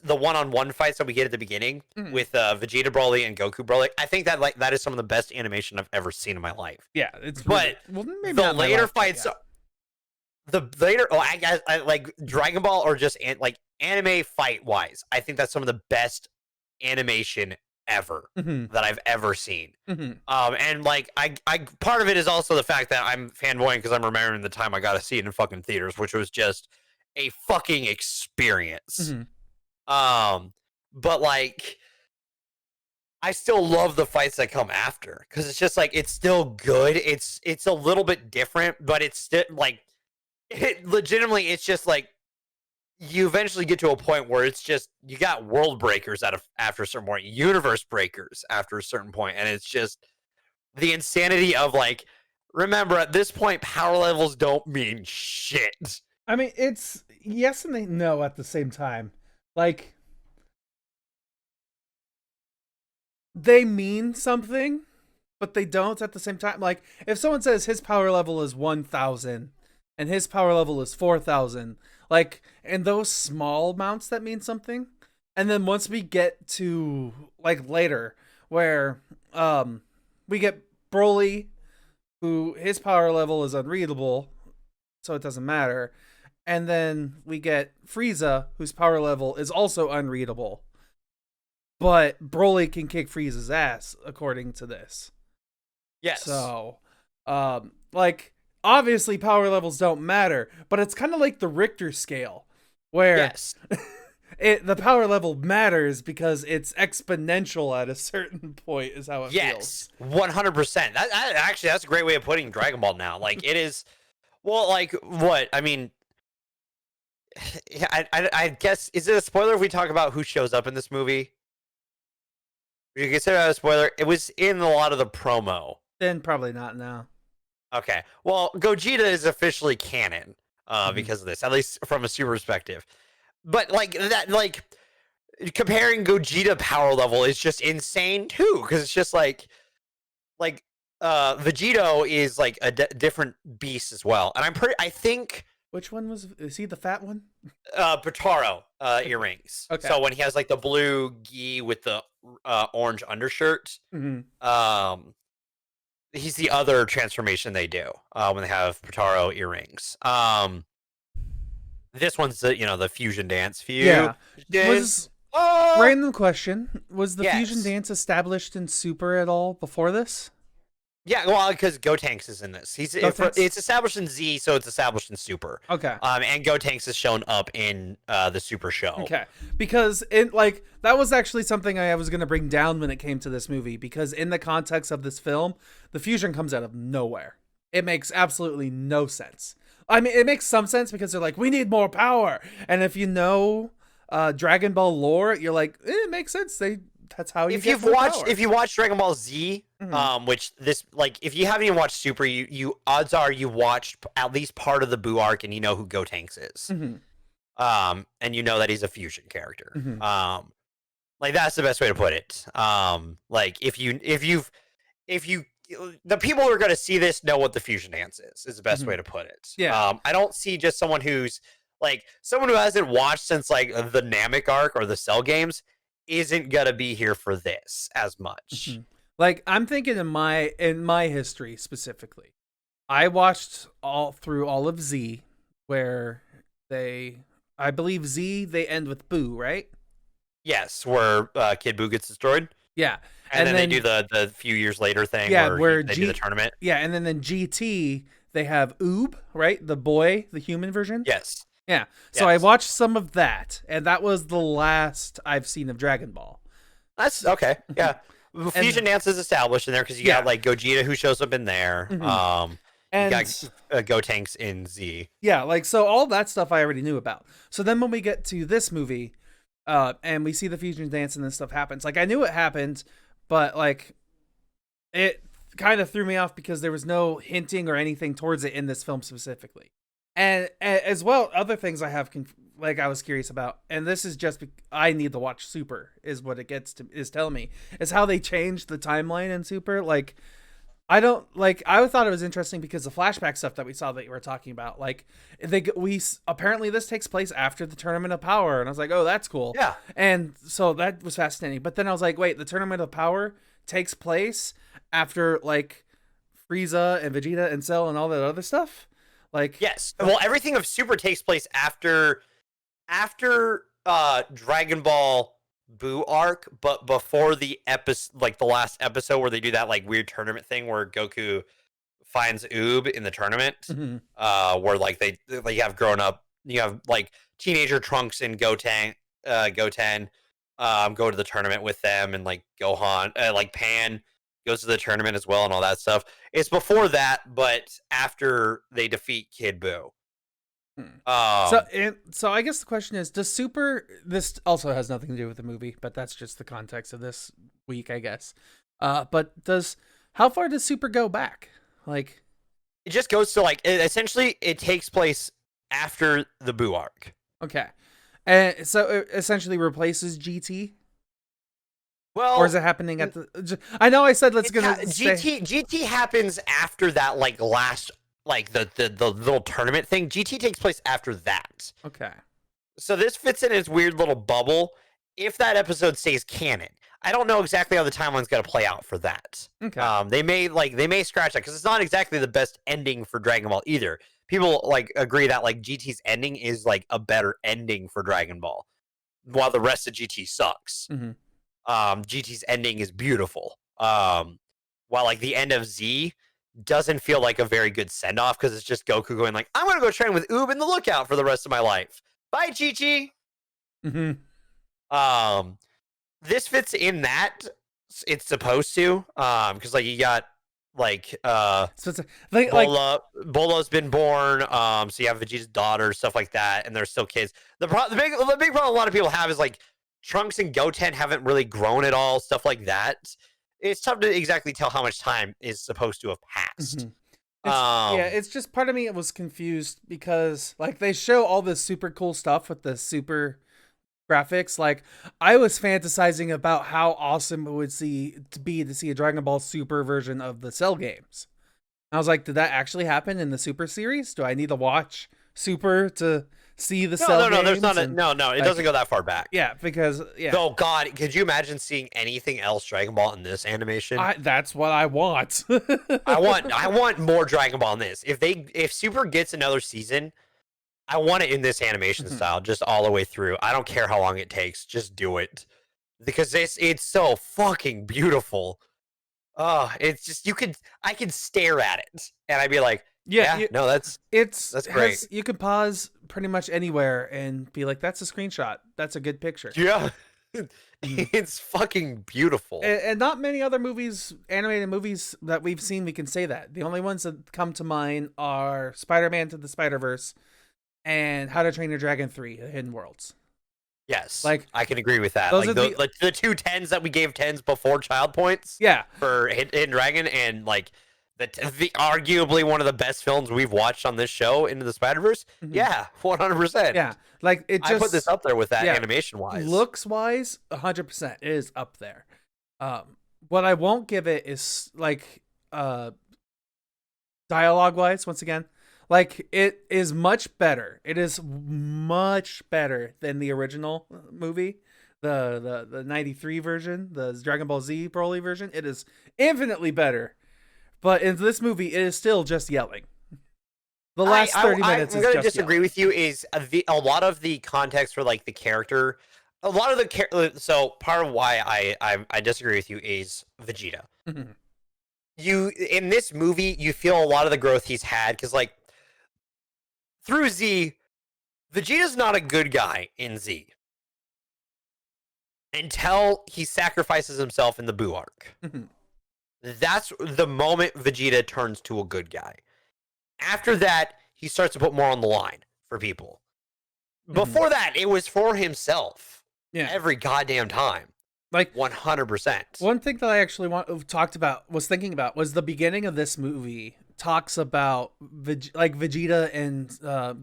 one-on-one fights that we get at the beginning with Vegeta Broly and Goku Broly. I think that is some of the best animation I've ever seen in my life. Yeah, it's but really, well, maybe the not later life, fights. yeah. I like Dragon Ball, or just like anime fight wise, I think that's some of the best animation ever that I've ever seen. And like I part of it is also the fact that I'm fanboying because I'm remembering the time I got to see it in fucking theaters, which was just a fucking experience. But like, I still love the fights that come after, because it's just like, it's still good. It's a little bit different, but it's still like, legitimately, it's just like, you eventually get to a point where it's just, you got world breakers after a certain point, universe breakers after a certain point, and it's just the insanity of like, remember, at this point, power levels don't mean shit. I mean, it's yes and no at the same time. Like, they mean something, but they don't at the same time. Like, if someone says his power level is 1,000 and his power level is 4,000, like, and those small amounts that mean something. And then once we get to like later, where we get Broly, who his power level is unreadable, so it doesn't matter. And then we get Frieza, whose power level is also unreadable. But Broly can kick Frieza's ass, according to this. Yes. So, like, obviously power levels don't matter, but it's kind of like the Richter scale, where Yes. the power level matters because it's exponential at a certain point, is how it Yes. feels. 100%. Actually, that's a great way of putting Dragon Ball now. Like, it is. Well, like, what? I mean, yeah, I guess, is it a spoiler if we talk about who shows up in this movie? Would you consider that a spoiler? It was in a lot of the promo. Then probably not now. Okay. Well, Gogeta is officially canon because of this, at least from a super perspective. But like that, like comparing Gogeta power level is just insane too, because it's just like Vegito is like a different beast as well, and I think Which one is he, the fat one? Potaro earrings. Okay. So when he has like the blue gi with the orange undershirt, Mm-hmm. he's the other transformation they do when they have Potaro earrings. This one's the fusion dance. Yeah. Was Oh random question. Was the fusion yes. dance established in Super at all before this? Yeah, well, because Gotenks is in this. It's established in Z, so it's established in Super. Okay. And Gotenks has shown up in the Super show. Okay. Because that was actually something I was going to bring down when it came to this movie, because in the context of this film, the fusion comes out of nowhere. It makes absolutely no sense. I mean, it makes some sense because they're like, we need more power. And if you know Dragon Ball lore, you're like, it makes sense. That's how you get more power. If you watch Dragon Ball Z, which this, like, if you haven't even watched Super, you odds are you watched at least part of the Buu arc and you know who Gotenks is. And you know that he's a fusion character. Like, that's the best way to put it. Like, if you the people who are going to see this know what the fusion dance is the best way to put it. Yeah. I don't see just someone who's like someone who hasn't watched since like the Namek arc or the Cell games isn't gonna be here for this as much. Like, I'm thinking in my history specifically, I watched through all of Z, where I believe Z, they end with Boo, right? Yes, where Kid Buu gets destroyed. Yeah, and then they do the few years later thing. Yeah, where they do the tournament. Yeah, and then in GT they have Oob, right? The boy, the human version. Yes. Yeah. So I watched some of that, and that was the last I've seen of Dragon Ball. That's okay. Yeah. Fusion dance is established in there because you got like Gogeta who shows up in there. And you got Gotenks in Z. Yeah, like, so all that stuff I already knew about. So then when we get to this movie, and we see the fusion dance and this stuff happens, like, I knew it happened, but like it kind of threw me off because there was no hinting or anything towards it in this film specifically. And as well, other things I have I was curious about, and this is just I need to watch Super is what it is telling me, is how they changed the timeline in Super. Like, I thought it was interesting because the flashback stuff that we saw that you were talking about, like, apparently this takes place after the Tournament of Power, and I was like, oh, that's cool. Yeah. And so that was fascinating. But then I was like, wait, the Tournament of Power takes place after like Frieza and Vegeta and Cell and all that other stuff. Like, yes, well, everything of Super takes place after Dragon Ball Buu arc, but before the episode, like the last episode where they do that like weird tournament thing where Goku finds Oob in the tournament, where like you have grown up, you have like teenager Trunks and Goten go to the tournament with them, and like Gohan, like Pan goes to the tournament as well and all that stuff. It's before that, but after they defeat Kid Buu. So I guess the question is, does Super, this also has nothing to do with the movie, but that's just the context of this week, I guess. But how far does Super go back? Like, it just goes to like, essentially it takes place after the Buu arc. Okay. And so it essentially replaces GT? Well, or is it happening at the? I know I said GT happens after that, like last, like the little tournament thing. GT takes place after that. Okay. So this fits in its weird little bubble. If that episode stays canon, I don't know exactly how the timeline's going to play out for that. Okay. They may scratch that because it's not exactly the best ending for Dragon Ball either. People like agree that like GT's ending is like a better ending for Dragon Ball, while the rest of GT sucks. GT's ending is beautiful. While like the end of Z doesn't feel like a very good send off because it's just Goku going like, I'm gonna go train with Oob in the Lookout for the rest of my life. Bye, Chi-Chi. Hmm. This fits in that it's supposed to, because like you got like So it's like Bola's been born, so you have Vegeta's daughter, stuff like that, and they're still kids. The big problem a lot of people have is like Trunks and Goten haven't really grown at all, stuff like that. It's tough to exactly tell how much time is supposed to have passed. Mhm. It's just part of me was confused because like they show all this super cool stuff with the super graphics. Like I was fantasizing about how awesome it would be to see a Dragon Ball Super version of the Cell games. I was like, did that actually happen in the Super series? Do I need to watch Super to see the No, Cell no, no. There's games? not a And no. It doesn't like, go that far back. yeah, because yeah, Oh God, could you imagine seeing anything else Dragon Ball in this animation? that's what I want. I want more Dragon Ball in this. If Super gets another season, I want it in this animation Mhm. style, just all the way through. I don't care how long it takes, just do it because it's so fucking beautiful. Oh, it's just I could stare at it and I'd be like, Yeah, yeah, no, that's great. you can pause pretty much anywhere and be like, that's a screenshot. That's a good picture. Yeah, Mhm. it's fucking beautiful. And not many other movies, animated movies that we've seen, we can say that. The only ones that come to mind are Spider-Man to the Spider-Verse and How to Train Your Dragon 3: The Hidden Worlds. Yes, Like I can agree with that. those Like are the the two tens that we gave tens before child points yeah. for Hidden Dragon, and like the arguably one of the best films we've watched on this show, Into the Spider Verse. Mhm. Yeah, 100%. Yeah. Like it I put this just up there with that yeah, animation wise. looks wise, 100% it is up there. What I won't give it is like dialogue wise, once again, like it is much better. It is much better than the original movie, the 93 version, the Dragon Ball Z Broly version. It is infinitely better. But in this movie, it is still just yelling. The last 30 minutes I'm is gonna just disagree yelling. with you. Is a lot of the context for like the character, a lot of so part of why I disagree with you is Vegeta. Mhm. You in this movie, you feel a lot of the growth he's had because like through Z, Vegeta's not a good guy in Z until he sacrifices himself in the Buu arc. Mhm. That's the moment Vegeta turns to a good guy. After that, he starts to put more on the line for people. Mhm. Before that, it was for himself Yeah. every goddamn time. Like 100%. one thing that I actually talked about was thinking about was the beginning of this movie talks about like Vegeta and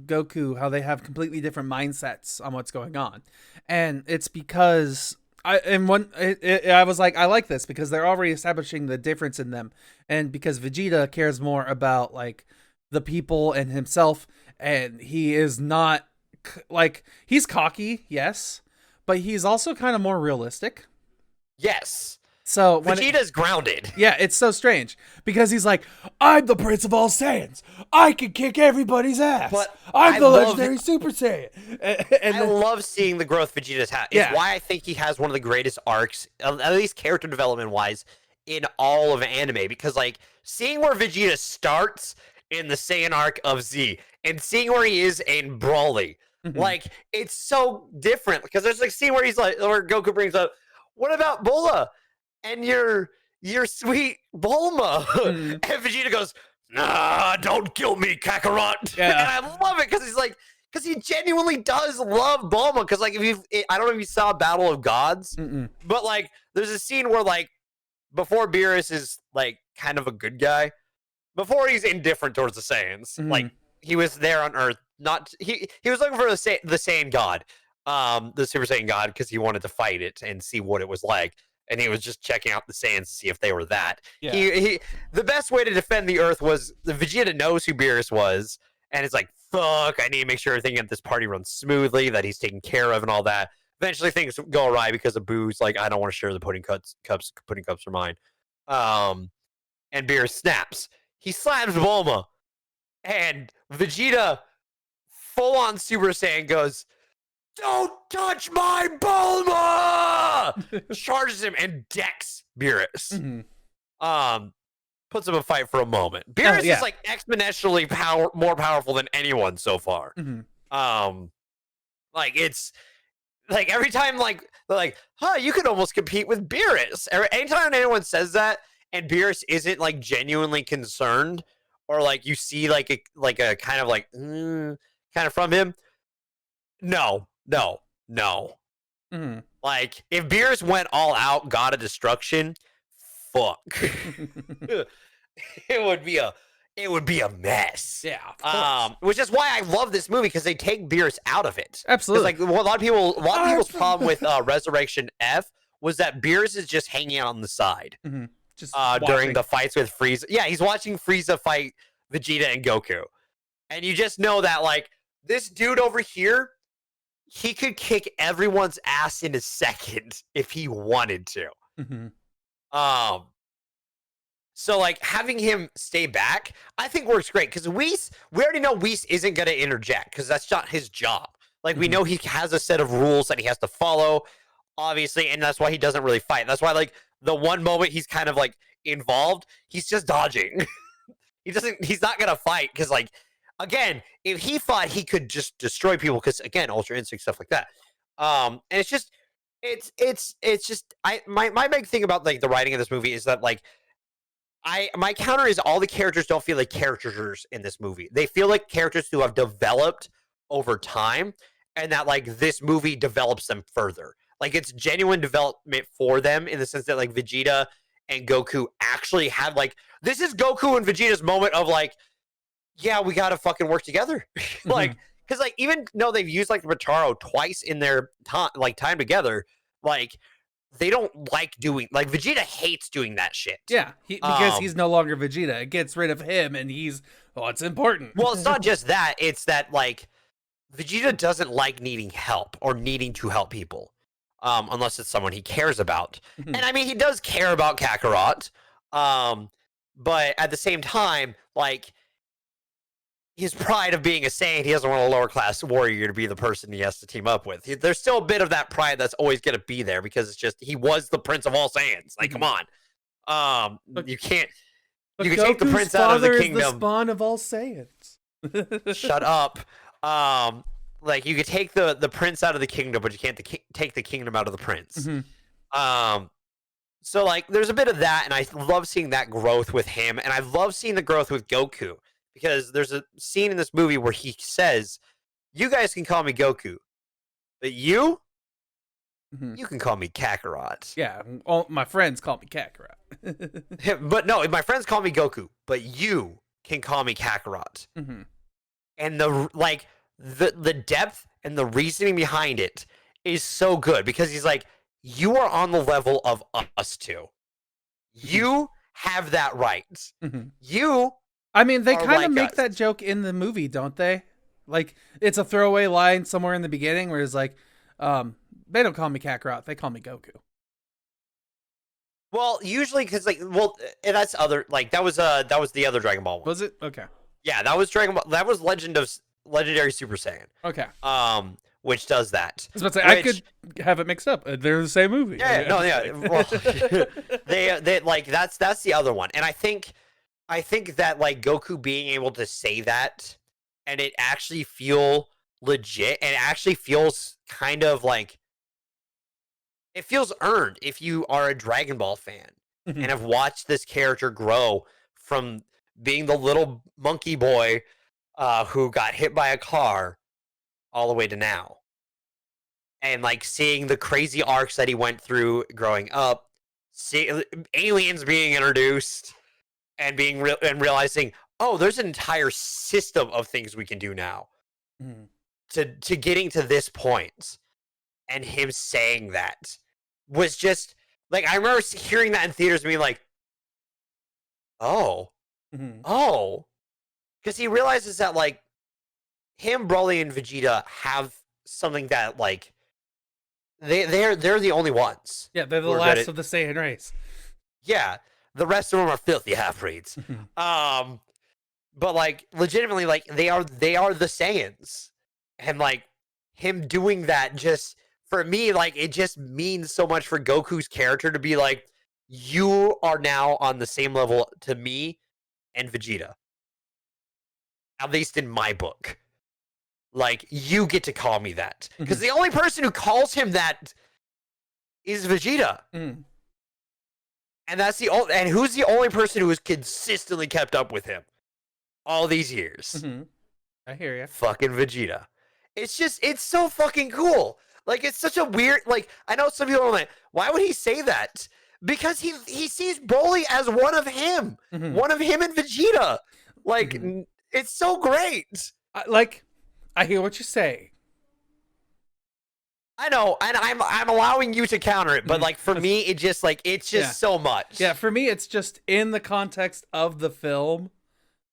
Goku, how they have completely different mindsets on what's going on, and it's because I was like, I like this because they're already establishing the difference in them, and because Vegeta cares more about like the people and himself, and he is not like he's cocky, yes, but he's also kind of more realistic. Yes. So Vegeta's grounded. yeah, it's so strange because he's like, I'm the Prince of all Saiyans. I can kick everybody's ass. But I'm I the love legendary Super Saiyan. And I then, love seeing the growth Vegeta's had. It's yeah. why I think he has one of the greatest arcs, at least character development wise, in all of anime. Because like seeing where Vegeta starts in the Saiyan arc of Z and seeing where he is in Broly, Mhm. like it's so different. Because there's like scene where he's like, where Goku brings up, "What about Bola and your sweet Bulma?" Mhm. And Vegeta goes, "Nah, don't kill me, Kakarot." And Yeah. I love it because he's like, because he genuinely does love Bulma. Because like, I don't know if you saw Battle of Gods, Mm-mm. but like, there's a scene where like before Beerus is like kind of a good guy, before he's indifferent towards the Saiyans, like Mhm. he was there on Earth, not he was looking for the Saiyan God, the Super Saiyan God, because he wanted to fight it and see what it was like. And he was just checking out the Saiyans to see if they were that. Yeah. The best way to defend the Earth was the Vegeta knows who Beerus was, and it's like, fuck, I need to make sure everything at this party runs smoothly, that he's taken care of, and all that. Eventually, things go awry because of Boo's like, I don't want to share the cups. Pudding cups are mine. Um, and Beerus snaps. He slams Bulma, and Vegeta, full on Super Saiyan, goes, "Don't touch my Bulma!" Charges him and decks Beerus. Mhm. Um, puts him a fight for a moment. Oh Beerus is yeah. like exponentially more powerful than anyone so far. Mhm. Um, Like it's like every time like they're like, huh, you could almost compete with Beerus. Anytime anyone says that and Beerus isn't like genuinely concerned, or like you see like a kind of like kind of from him, no, no, no. Mm-hmm. Like if Beerus went all out, God of Destruction, fuck. it would be a it would be a mess. Yeah, of course. Which is why I love this movie, because they take Beerus out of it. Absolutely. Because like a lot of people's problem with Resurrection F was that Beerus is just hanging out on the side. Mm-hmm. Just during the fights with Frieza. Yeah, he's watching Frieza fight Vegeta and Goku. And you just know that like this dude over here, he could kick everyone's ass in a second if he wanted to. Mm-hmm. So like having him stay back, I think works great, because Whis, we already know Whis isn't going to interject because that's not his job. Like we know he has a set of rules that he has to follow, obviously, and that's why he doesn't really fight. That's why like the one moment he's kind of like involved, he's just dodging. He's not going to fight because like, again, if he fought, he could just destroy people because again, Ultra Instinct, stuff like that. And it's just, it's just, my big thing about like the writing of this movie is that like, my counter is all the characters don't feel like characters in this movie. They feel like characters who have developed over time, and that like this movie develops them further. Like it's genuine development for them in the sense that like Vegeta and Goku actually had like, this is Goku and Vegeta's moment of like, yeah, we gotta fucking work together. Like, because like even though they've used like Mataro twice in their time together, like they don't like doing, like Vegeta hates doing that shit. Yeah, because he's no longer Vegeta. It gets rid of him, and he's, oh, it's important. Well, it's not just that. It's that like Vegeta doesn't like needing help or needing to help people, unless it's someone he cares about. And I mean, he does care about Kakarot, but at the same time, like his pride of being a Saiyan, he doesn't want a lower class warrior to be the person he has to team up with. There's still a bit of that pride that's always going to be there, because it's just, he was the prince of all Saiyans. Like, come on. You can't, you can take the prince out of the kingdom. Is the spawn of all Saiyans. Shut up. Like you could take the prince out of the kingdom, but you can't take the kingdom out of the prince. So like there's a bit of that, and I love seeing that growth with him, and I love seeing the growth with Goku, because there's a scene in this movie where he says, you guys can call me Goku, but you can call me Kakarot. Yeah, all my friends call me Kakarot. But no, my friends call me Goku, but you can call me Kakarot. And the depth and the reasoning behind it is so good, because he's like, you are on the level of us two. You have that right. You, I mean, they kind of like make us. that joke in the movie, don't they? Like, it's a throwaway line somewhere in the beginning where it's like, they don't call me Kakarot, they call me Goku. Well, usually because like, well, and that's other, like that was the other Dragon Ball one. Was it? Okay. Yeah, that was Dragon Ball. That was Legendary Super Saiyan. Okay. Which does that. I was about to say, I could have it mixed up. They're the same movie. Yeah, no, yeah. Well, they like that's the other one, and I think that like Goku being able to say that, and it actually feel legit, and it actually feels kind of like, it feels earned if you are a Dragon Ball fan and have watched this character grow from being the little monkey boy who got hit by a car all the way to now. And like seeing the crazy arcs that he went through growing up, aliens being introduced, and realizing, oh, there's an entire system of things we can do now. To getting to this point, and him saying that was just like, I remember hearing that in theaters and being like, oh, because he realizes that like him, Broly, and Vegeta have something that like they're the only ones. Yeah, they're the last of the Saiyan race. Yeah, the rest of them are filthy half-breeds. But like legitimately, like they are the Saiyans, and like him doing that, just for me, like it just means so much for Goku's character to be like, you are now on the same level to me and Vegeta, at least in my book. Like, you get to call me that. Because Mhm. the only person who calls him that is Vegeta. Mhm. And that's and who's the only person who has consistently kept up with him all these years? Mhm. I hear you. Fucking Vegeta. It's so fucking cool. Like, it's such a weird, like, I know some people are like, why would he say that? Because he sees Broly as one of him. Mhm. One of him and Vegeta. Like, Mhm. it's so great. I hear what you say. I know, and I'm allowing you to counter it, but Mhm. like for me, it's Yeah. just so much. Yeah, for me, it's just in the context of the film.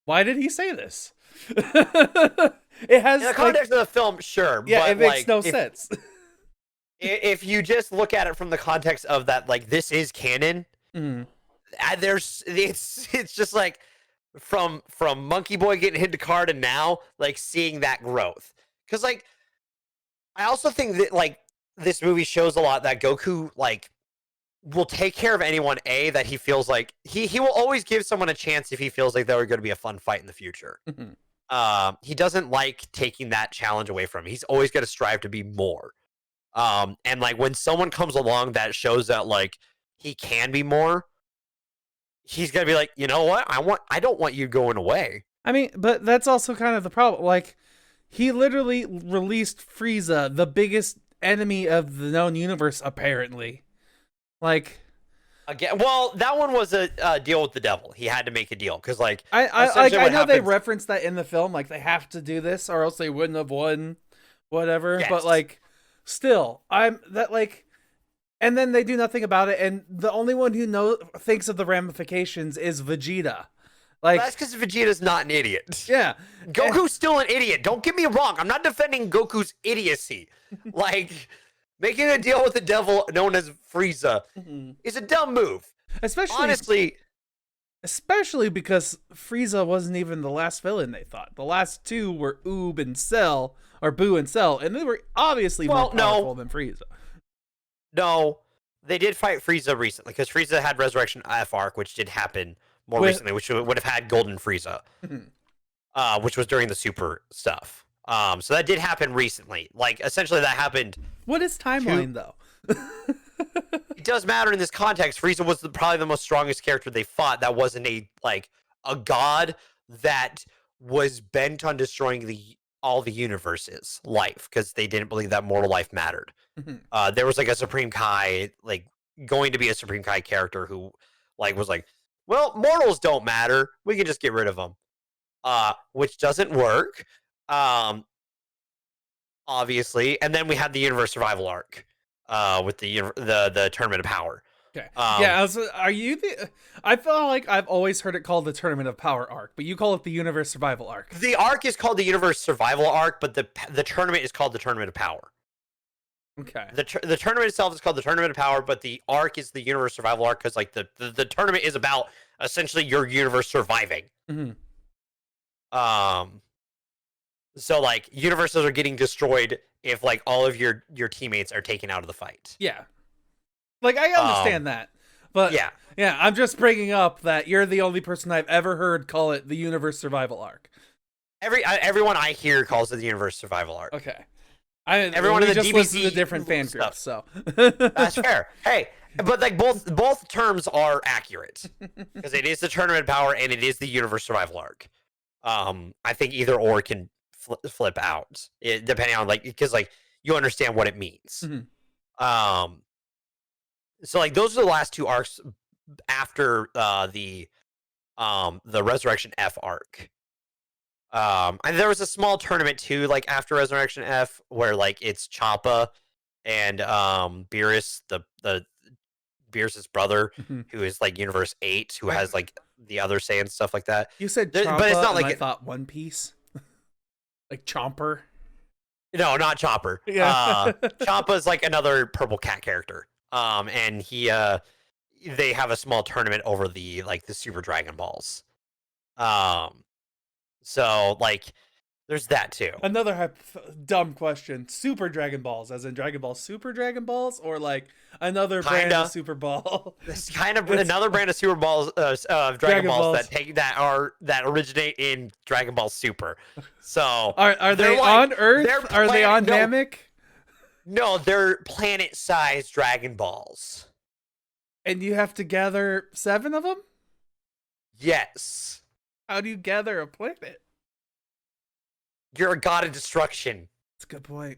Why did he say this? It has In the context of the film, sure, yeah, but it makes like no sense. if you just look at it from the context of that, like this is canon, Mhm. there's it's just like from Monkey Boy getting hit to card and now like seeing that growth. Because like I also think that like this movie shows a lot that Goku like will take care of anyone that he feels like he will always give someone a chance if he feels like they're going to be a fun fight in the future. Mhm. He doesn't like taking that challenge away from him. He's always going to strive to be more. And like when someone comes along that shows that like he can be more, he's gonna be like, you know what? I don't want you going away. I mean, but that's also kind of the problem. Like, he literally released Frieza, the biggest enemy of the known universe, apparently. Like, Again, well, that one was a deal with the devil. He had to make a deal because like I essentially what know they happens. referenced that in the film, like they have to do this or else they wouldn't have won, whatever. But Yes. like, still, I'm that like, and then they do nothing about it, and the only one who thinks of the ramifications is Vegeta. Well, Like, that's because Vegeta's not an idiot. yeah, Goku's still an idiot. Don't get me wrong. I'm not defending Goku's idiocy. Like, making a deal with the devil known as Frieza is a dumb move. especially Honestly, especially because Frieza wasn't even the last villain they thought. The last two were Oob and Cell, or Boo and Cell, and they were obviously more powerful than Frieza. no. They did fight Frieza recently because Frieza had Resurrection F arc, which did happen more recently, which would have had Golden Frieza, which was during the Super stuff. So that did happen recently. Like, essentially, that happened. What is timeline, though? It does matter in this context. Frieza was probably the most strongest character they fought. That wasn't a god that was bent on destroying all the universe's life because they didn't believe that mortal life mattered. There was like a Supreme Kai, like going to be a Supreme Kai character who like was like, well, mortals don't matter. We can just get rid of them. Which doesn't work. Obviously. And then we had the universe survival arc. With the tournament of power. Okay. Yeah, are you the... I feel like I've always heard it called the Tournament of Power arc, but you call it the Universe Survival arc. The arc is called the universe survival arc, but the tournament is called the tournament of power. Okay. The tournament itself is called the tournament of power, but the arc is the universe survival arc because like the tournament is about essentially your universe surviving. So like universes are getting destroyed if like all of your teammates are taken out of the fight. Yeah. Like, I understand that. But yeah, I'm just bringing up that you're the only person I've ever heard call it the Universe Survival arc. Everyone I hear calls it the universe survival arc. Okay. Everyone in the just DBZ listen to different fan groups, so that's fair. Hey, but like both terms are accurate because it is the tournament power and it is the universe survival arc. I think either or can flip out depending on like because like you understand what it means. So like those are the last two arcs after the Resurrection F arc. And there was a small tournament too, like after Resurrection F, where like it's Champa and Beerus, the Beerus's brother, who is like Universe 8, who has like the other Saiyan stuff like that. You said Champa, but it's not and like I thought One Piece, like Chomper. No, not Chopper. Yeah. Champa's like another purple cat character. And they have a small tournament over the Super Dragon Balls. So like There's that too. Another dumb question. Super Dragon Balls, as in Dragon Ball Super Dragon Balls, or like another brand of Kinda. Super Ball? It's kind of another brand of Super Balls, Dragon Balls that originate in Dragon Ball Super. So Are they like, on Earth? Are they on Namek? No, they're planet-sized Dragon Balls. And you have to gather 7 of them? Yes. How do you gather a planet? You're a god of destruction. That's a good point.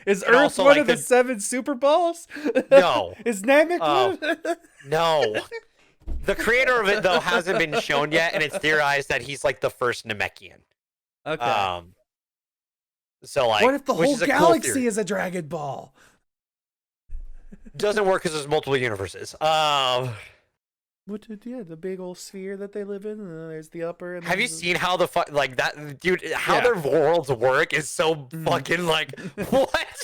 Is Earth one of the 7 Super Balls? No. Is Namek one? No. The creator of it, though, hasn't been shown yet, and it's theorized that he's like the first Namekian. Okay. So like, what if the whole galaxy is a Dragon Ball? Doesn't work because there's multiple universes. The big old sphere that they live in, and there's the upper. And have you seen how the like that, dude? How their worlds work is so fucking like what?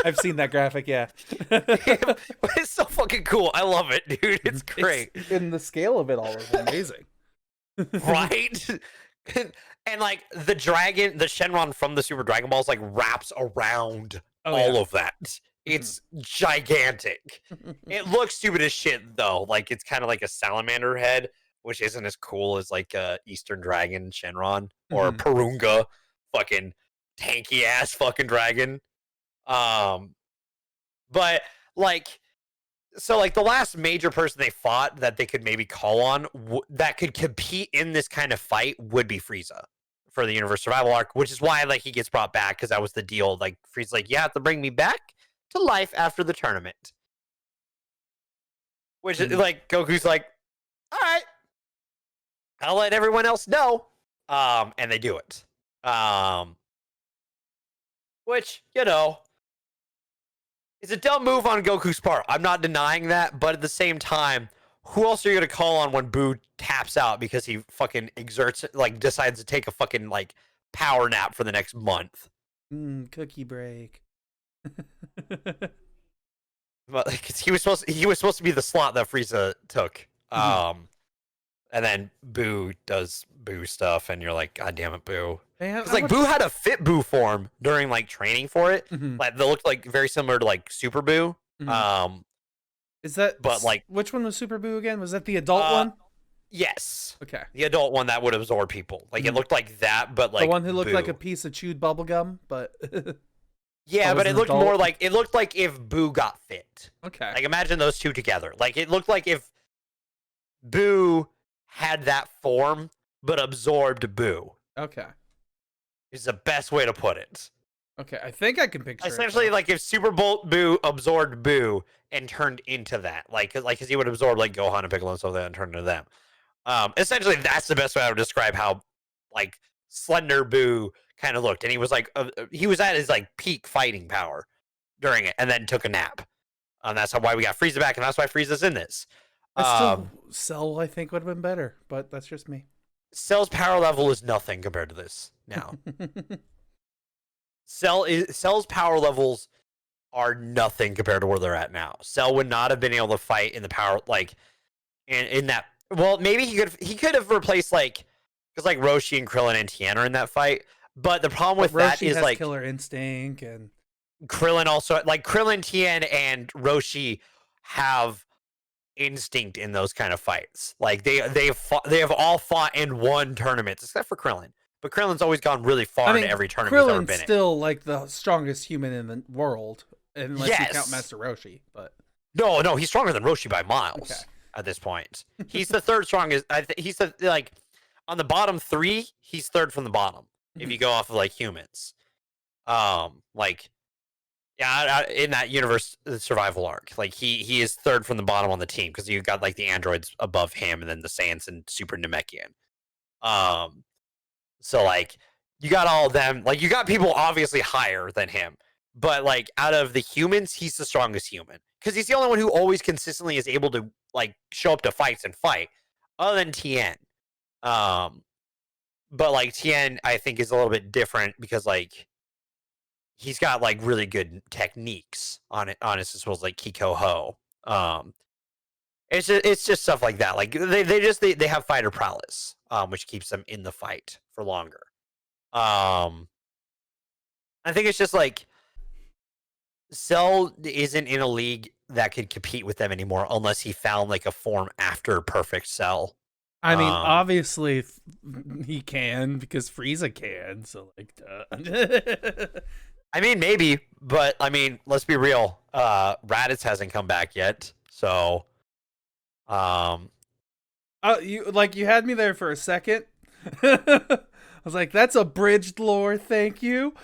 I've seen that graphic. Yeah, it's so fucking cool. I love it, dude. It's great. And the scale of it all is amazing, right? And like the Shenron from the Super Dragon Balls like wraps around all of that. It's gigantic. It looks stupid as shit though. Like it's kind of like a salamander head, which isn't as cool as like Eastern Dragon Shenron or Purunga, fucking tanky ass fucking dragon. But like, so like the last major person they fought that they could maybe call on that could compete in this kind of fight would be Frieza for the Universe Survival Arc, which is why like he gets brought back because that was the deal. Like Frieza's like, you have to bring me back to life after the tournament. Which is like Goku's like, all right, I'll let everyone else know. And they do it. Which, you know, it's a dumb move on Goku's part. I'm not denying that, but at the same time, who else are you gonna call on when Boo taps out because he fucking decides to take a fucking like power nap for the next month? Cookie break. But like, he was supposed to be the slot that Frieza took. And then Boo does Boo stuff, and you're like, God damn it, Boo. Because like Boo had a fit Boo form during like training for it, like that looked like very similar to like Super Boo. Is that? But like, which one was Super Boo again? Was that the adult one? Yes. Okay. The adult one that would absorb people. Like it looked like that, but like the one who looked Boo. like a piece of chewed bubble gum, but. Yeah, but it looked more like if Boo got fit. Okay. Like imagine those two together. Like it looked like if Boo had that form but absorbed Boo. Okay. Is the best way to put it. Okay, I think I can picture essentially it, like if Super Bolt Boo absorbed Boo and turned into that. Like cuz he would absorb like Gohan and Piccolo and stuff like that and turn into them. Essentially that's the best way I would describe how like slender Boo kind of looked, and he was like he was at his like peak fighting power during it, and then took a nap. That's why we got Frieza back, and that's why Frieza's in this. Cell, I think, would have been better, but that's just me. Cell's power level is nothing compared to this now. Cell's power levels are nothing compared to where they're at now. Cell would not have been able to fight in the power like in that. Well, maybe he could have replaced like because like Roshi and Krillin and Tien are in that fight. But the problem with that is like Killer Instinct and Krillin also like Krillin, Tien, and Roshi have instinct in those kind of fights. Like they have all fought in one tournament except for Krillin. But Krillin's always gone really far into every tournament he's ever been in. Krillin's still like the strongest human in the world, unless you count Master Roshi. But no, he's stronger than Roshi by miles at this point. He's the third strongest. He's the like on the bottom 3. He's third from the bottom. If you go off of like humans, like in that universe survival arc, like he is third from the bottom on the team because you got like the androids above him and then the Saiyans and Super Namekian. So like you got all of them, like you got people obviously higher than him, but like out of the humans, he's the strongest human because he's the only one who always consistently is able to like show up to fights and fight, other than Tien. But like Tien, I think is a little bit different because like he's got like really good techniques on his disposal, like Kiko Ho. It's just stuff like that. Like they have fighter prowess, which keeps them in the fight for longer. I think it's just like Cell isn't in a league that could compete with them anymore unless he found like a form after Perfect Cell. I mean, Um, obviously he can because Frieza can. So like, duh. I mean maybe, but I mean let's be real. Raditz hasn't come back yet, so you had me there for a second. I was like, that's abridged lore. Thank you.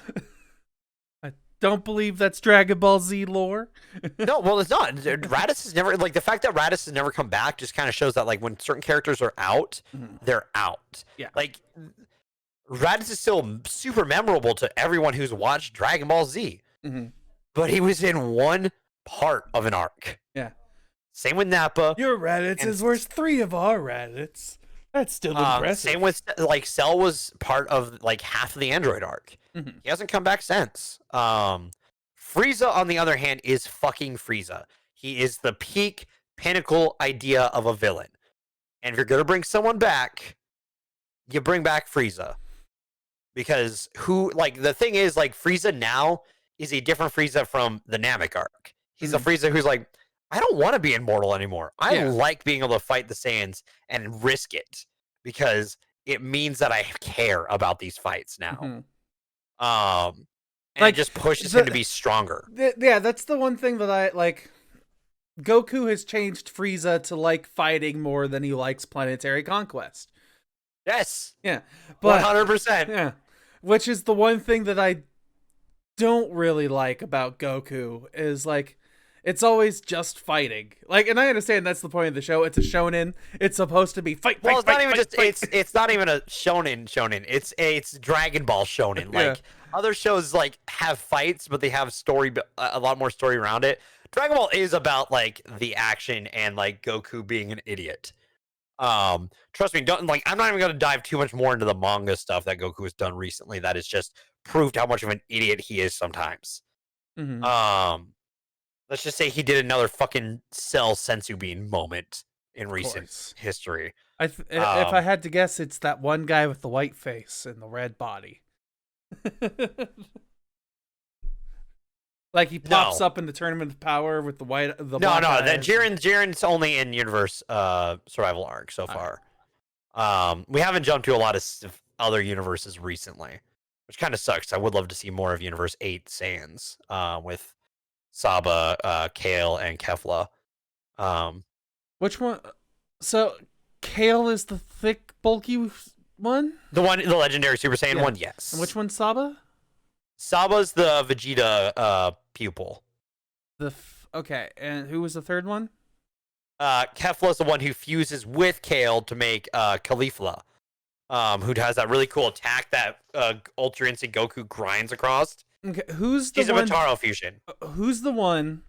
I don't believe that's Dragon Ball Z lore. no, well, it's not. Raditz has never like the fact that Raditz has never come back just kind of shows that like when certain characters are out, they're out. Yeah. Like Raditz is still super memorable to everyone who's watched Dragon Ball Z, but he was in one part of an arc. Yeah. Same with Nappa. Your Raditz is worth 3 of our Raditz. That's still impressive. Same with like Cell was part of like half of the Android arc. He hasn't come back since. Frieza, on the other hand, is fucking Frieza. He is the peak pinnacle idea of a villain. And if you're gonna bring someone back, you bring back Frieza. Because the thing is, like, Frieza now is a different Frieza from the Namek arc. He's a Frieza who's like, I don't want to be immortal anymore. I like being able to fight the Saiyans and risk it because it means that I care about these fights now. And it just pushes him to be stronger. Yeah, that's the one thing that I like. Goku has changed Frieza to like fighting more than he likes planetary conquest. Yes. Yeah. But 100%. Yeah. Which is the one thing that I don't really like about Goku is like it's always just fighting. Like, and I understand that's the point of the show. It's a shonen. It's supposed to be fight. Well, it's fight, not even fight, just fight. it's not even a shonen. It's Dragon Ball shonen. Like other shows like have fights, but they have a lot more story around it. Dragon Ball is about like the action and like Goku being an idiot. Trust me, I'm not even gonna dive too much more into the manga stuff that Goku has done recently. That has just proved how much of an idiot he is sometimes. Let's just say he did another fucking Cell Sensu Bean moment in recent history. If I had to guess, it's that one guy with the white face and the red body. Like he pops up in the Tournament of Power with the white. No. Jiren's only in Universe Survival arc so far. We haven't jumped to a lot of other universes recently, which kind of sucks. I would love to see more of Universe 8 Saiyans with Saba, Kale, and Kefla. Which one? So Kale is the thick, bulky one. The legendary Super Saiyan one. Yes. And which one's Saba? Saba's the Vegeta pupil. Okay, and who was the third one? Kefla's the one who fuses with Kale to make Caulifla, who has that really cool attack that Ultra Instinct Goku grinds across. Okay, She's a Mataro fusion. Who's the one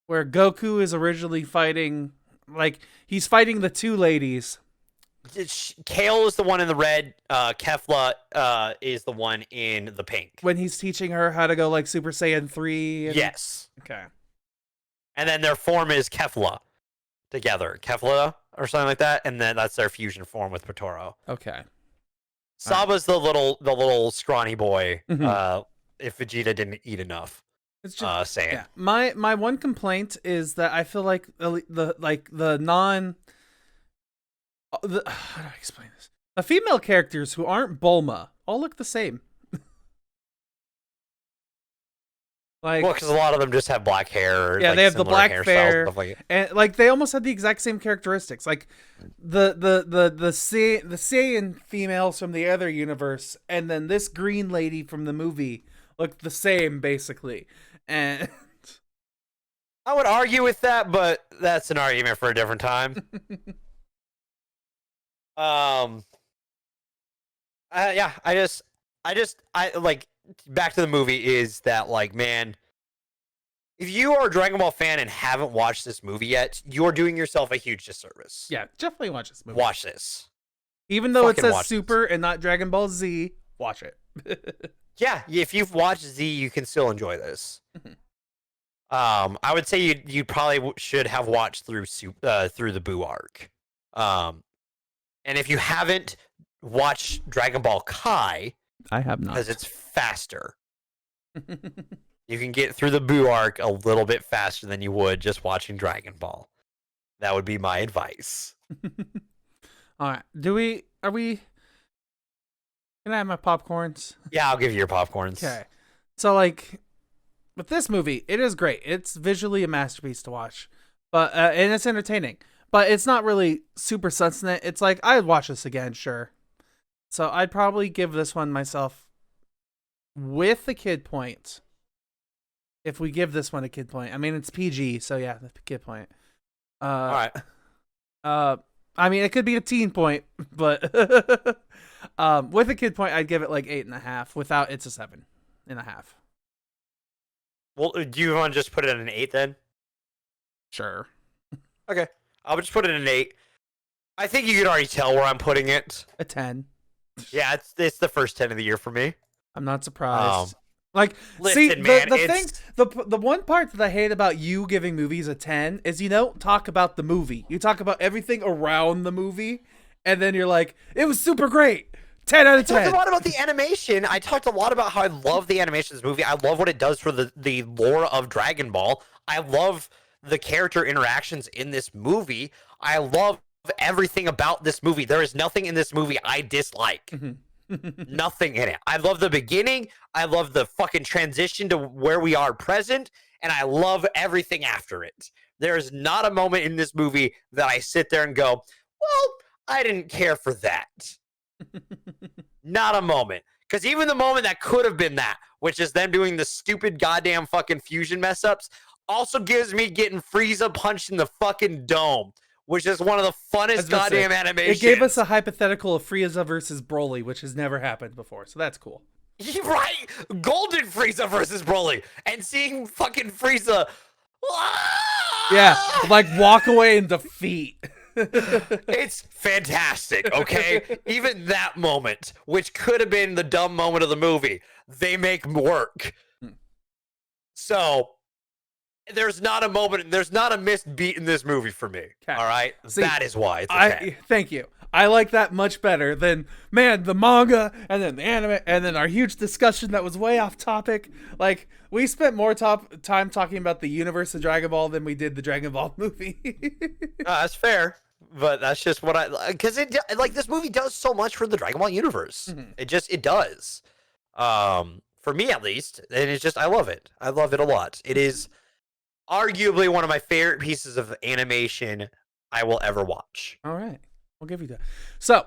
where Goku is originally fighting? Like he's fighting the two ladies. Kale is the one in the red. Kefla is the one in the pink. When he's teaching her how to go like Super Saiyan 3. Yes. Okay. And then their form is Kefla together. Kefla or something like that. And then that's their fusion form with Potoro. Okay. Saba's the little scrawny boy. If Vegeta didn't eat enough. It's just Saiyan. Yeah. My one complaint is that I feel like how do I explain this? The female characters who aren't Bulma all look the same. Like, well, because a lot of them just have black hair. Yeah, like, they have the black hair, like and like they almost have the exact same characteristics. Like the Saiyan females from the other universe, and then this green lady from the movie look the same basically. And I would argue with that, but that's an argument for a different time. I like back to the movie is that like, man, if you are a Dragon Ball fan and haven't watched this movie yet, you're doing yourself a huge disservice. Yeah, definitely watch this movie. Watch this. Even though it says Super and not Dragon Ball Z, watch it. Yeah, if you've watched Z, you can still enjoy this. I would say you probably should have watched through the Boo arc. And if you haven't, watch Dragon Ball Kai I have because not. it's faster. You can get through the Boo arc a little bit faster than you would just watching Dragon Ball. That would be my advice. All right. Are we can I have my popcorns? Yeah, I'll give you your popcorns. Okay. So like with this movie, it is great. It's visually a masterpiece to watch. But and it's entertaining. But it's not really super substantive. It's like I'd watch this again, sure. So I'd probably give this one myself with the kid point. If we give this one a kid point. I mean it's PG, so yeah, the kid point. All right. I mean it could be a teen point, but with a kid point, I'd give it like 8.5. Without, it's a 7.5. Well, do you want to just put it at an 8 then? Sure. Okay. I'll just put it at an 8. I think you can already tell where I'm putting it. A 10. Yeah, it's the first 10 of the year for me. I'm not surprised. Listen, see, man, the thing, the one part that I hate about you giving movies a 10 is you don't talk about the movie. You talk about everything around the movie, and then you're like, it was super great. 10 out of 10. I talked a lot about the animation. I talked a lot about how I love the animation of this movie. I love what it does for the lore of Dragon Ball. I love the character interactions in this movie. I love everything about this movie. There is nothing in this movie I dislike. Nothing in it. I love the beginning. I love the fucking transition to where we are present. And I love everything after it. There is not a moment in this movie that I sit there and go, well, I didn't care for that. Not a moment. Because even the moment that could have been that, which is them doing the stupid goddamn fucking fusion mess ups, also gives me getting Frieza punched in the fucking dome, which is one of the funnest goddamn animations. It gave us a hypothetical of Frieza versus Broly, which has never happened before, so that's cool. Right? Golden Frieza versus Broly. And seeing fucking Frieza. Yeah, like walk away in defeat. It's fantastic, okay? Even that moment, which could have been the dumb moment of the movie, they make work. So, there's not a moment, there's not a missed beat in this movie for me. Okay. All right? See, that is why it's okay. Thank you. I like that much better than, man, the manga and then the anime and then our huge discussion that was way off topic. Like, we spent more time talking about the universe of Dragon Ball than we did the Dragon Ball movie. That's fair. But that's just what because this movie does so much for the Dragon Ball universe. It does. For me at least. And it's just, I love it. I love it a lot. It is arguably one of my favorite pieces of animation I will ever watch. All right. We'll give you that. So,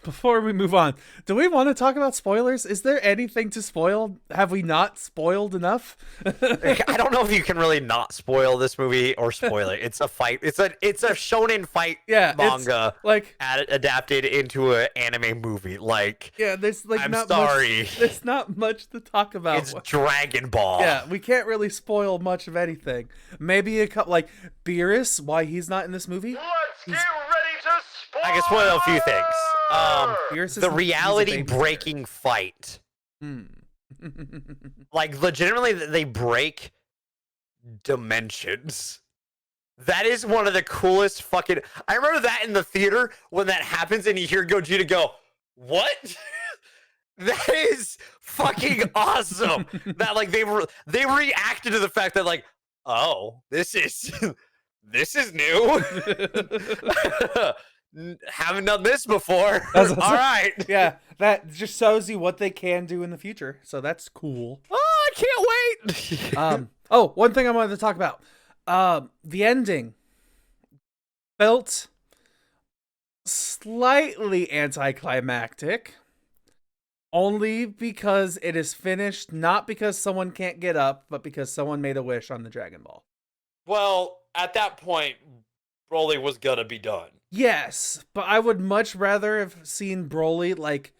before we move on, do we want to talk about spoilers? Is there anything to spoil? Have we not spoiled enough? I don't know if you can really not spoil this movie or spoil it. It's a fight. It's a shonen fight manga, like adapted into an anime movie. Like, yeah, there's like I'm not sorry. Much, there's not much to talk about. It's Dragon Ball. Yeah, we can't really spoil much of anything. Maybe a couple, like Beerus, why he's not in this movie. Let's get ready to spoil. I can spoil a few things. The reality breaking fight. Like, legitimately, they break dimensions. That is one of the coolest fucking. I remember that in the theater when that happens and you hear Gogeta go, "What?" That is fucking awesome. That like they reacted to the fact that like, oh, this is new. Haven't done this before. All right. Yeah, that just shows you what they can do in the future. So that's cool. Oh, I can't wait. Oh, one thing I wanted to talk about. The ending felt slightly anticlimactic. Only because it is finished, not because someone can't get up, but because someone made a wish on the Dragon Ball. Well, at that point, Broly was gonna be done. Yes, but I would much rather have seen Broly, like,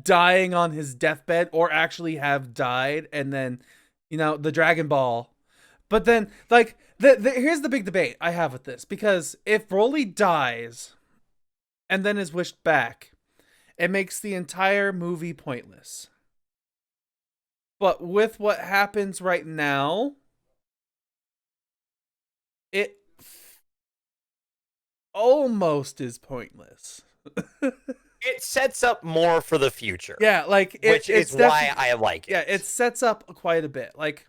dying on his deathbed or actually have died and then, you know, the Dragon Ball. But then, like, here's the big debate I have with this. Because if Broly dies and then is wished back, it makes the entire movie pointless. But with what happens right now, it almost is pointless. It sets up more for the future. Yeah, like which is why I like it. Yeah, it sets up quite a bit. Like,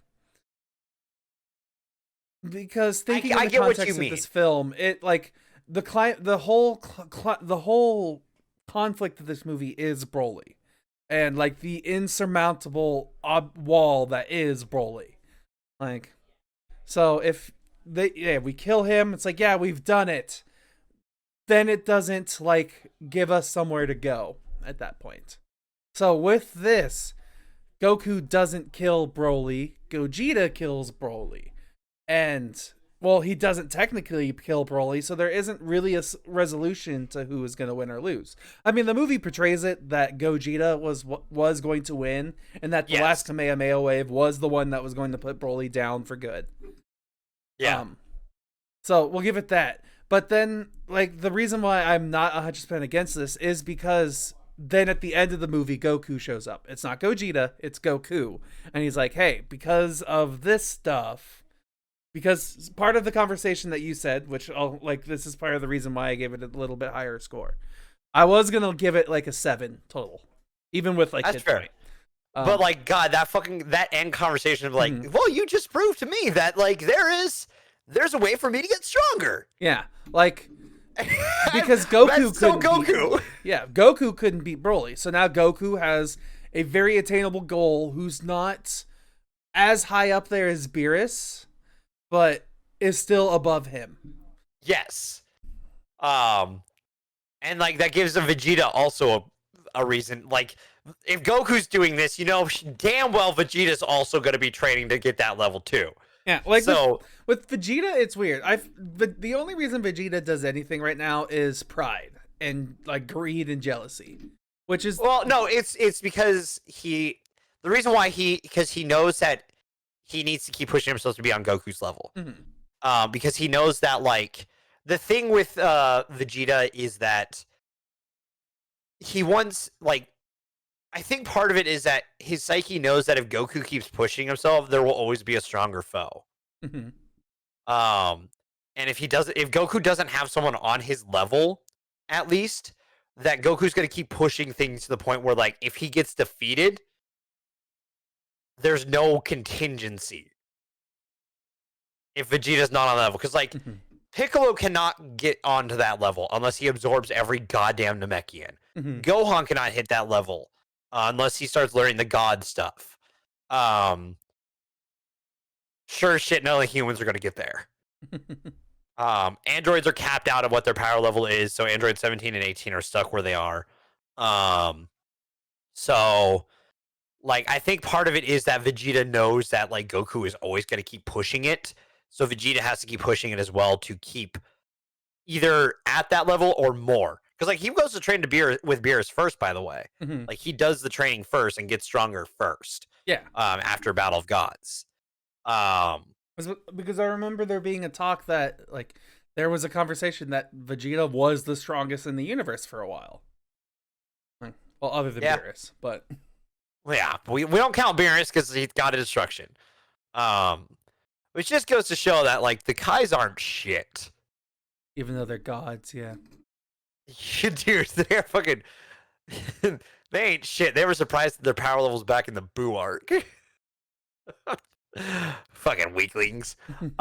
because thinking in the get what context you of this mean. film, it like the whole conflict of this movie is Broly, and like the insurmountable wall that is Broly. Like, so if we kill him, it's like, yeah, we've done it. Then it doesn't like give us somewhere to go at that point. So with this, Goku doesn't kill Broly, Gogeta kills Broly. And, well, he doesn't technically kill Broly, so there isn't really a resolution to who is going to win or lose. I mean, the movie portrays it that Gogeta was going to win, and that the last Kamehameha wave was the one that was going to put Broly down for good. Yeah. So we'll give it that. But then, like, the reason why I'm not 100% against this is because then at the end of the movie, Goku shows up. It's not Gogeta, it's Goku. And he's like, hey, because of this stuff, because part of the conversation that you said, which this is part of the reason why I gave it a little bit higher score. I was going to give it like a 7 total, even with like, that's fair. But like, God, that end conversation of like, well, you just proved to me that like there's a way for me to get stronger. Yeah, like, because Goku couldn't Goku. Goku couldn't beat Broly. So now Goku has a very attainable goal who's not as high up there as Beerus, but is still above him. Yes. And like that gives a Vegeta also a reason. Like, if Goku's doing this, you know damn well Vegeta's also going to be training to get that level too. Yeah, like, so with Vegeta, it's weird. The only reason Vegeta does anything right now is pride and like greed and jealousy, which is, well, no, it's because the reason why because he knows that he needs to keep pushing himself to be on Goku's level. Because he knows that like the thing with Vegeta is that he wants, like, I think part of it is that his psyche knows that if Goku keeps pushing himself, there will always be a stronger foe. And if Goku doesn't have someone on his level, at least, that Goku's going to keep pushing things to the point where, like, if he gets defeated, there's no contingency. If Vegeta's not on the level, because like Piccolo cannot get onto that level unless he absorbs every goddamn Namekian. Gohan cannot hit that level unless he starts learning the god stuff. Sure shit, none of the humans are going to get there. Androids are capped out of what their power level is, so Android 17 and 18 are stuck where they are. So, like, I think part of it is that Vegeta knows that, like, Goku is always going to keep pushing it, so Vegeta has to keep pushing it as well to keep either at that level or more. Because, like, he goes to train with Beerus first, by the way. Like, he does the training first and gets stronger first. Yeah. After Battle of Gods. Because I remember there being a talk that, like, there was a conversation that Vegeta was the strongest in the universe for a while. Well, other than Beerus, but... Well, yeah, we don't count Beerus because he got a destruction. Which just goes to show that, like, the Kais aren't shit. Even though they're gods, yeah. Dude, they're fucking... they ain't shit. They were surprised at their power levels back in the Boo arc. Fucking weaklings. Or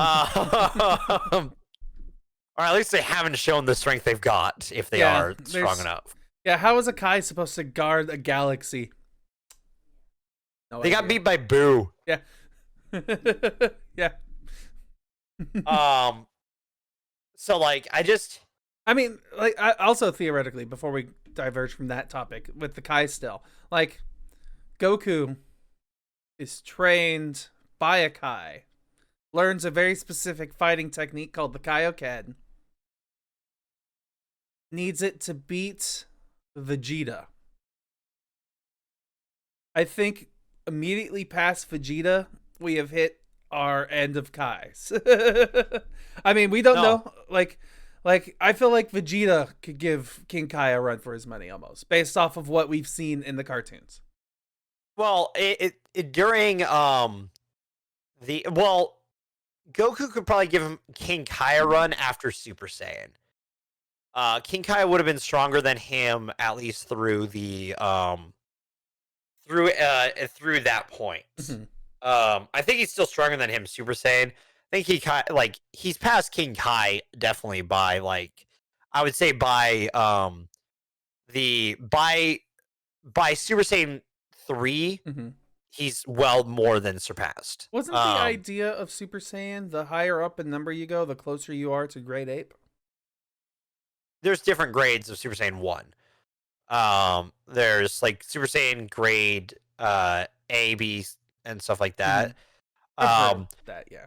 at least they haven't shown the strength they've got, if they are strong enough. Yeah, how is a Kai supposed to guard a galaxy? They got beat by Boo. Yeah. Yeah. So, like, I mean, like, I also theoretically, before we diverge from that topic, with the Kai still, like, Goku is trained by a Kai, learns a very specific fighting technique called the Kaioken, needs it to beat Vegeta. I think immediately past Vegeta, we have hit our end of Kais. I mean, we don't know. Like, I feel like Vegeta could give King Kai a run for his money almost, based off of what we've seen in the cartoons. Well, during Goku could probably give him King Kai a run after Super Saiyan. King Kai would have been stronger than him at least through the through that point. Mhm. I think he's still stronger than him, Super Saiyan. I think he's past King Kai definitely by like I would say the by Super Saiyan 3, Mhm. he's well more than surpassed. Wasn't the idea of Super Saiyan the higher up in number you go, the closer you are to Great Ape? There's different grades of Super Saiyan 1. There's like Super Saiyan grade A, B, and stuff like that. I've heard that, yeah.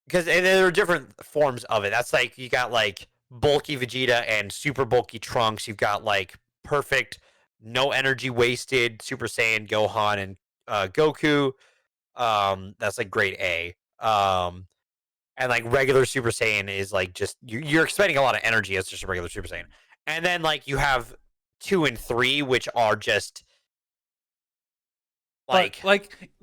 Because there are different forms of it. That's like you got like bulky Vegeta and super bulky Trunks. You've got like perfect, no energy wasted Super Saiyan Gohan and Goku. That's like grade A. And like regular Super Saiyan is like just you're expending a lot of energy as just a regular Super Saiyan. And then like you have 2 and 3, which are just like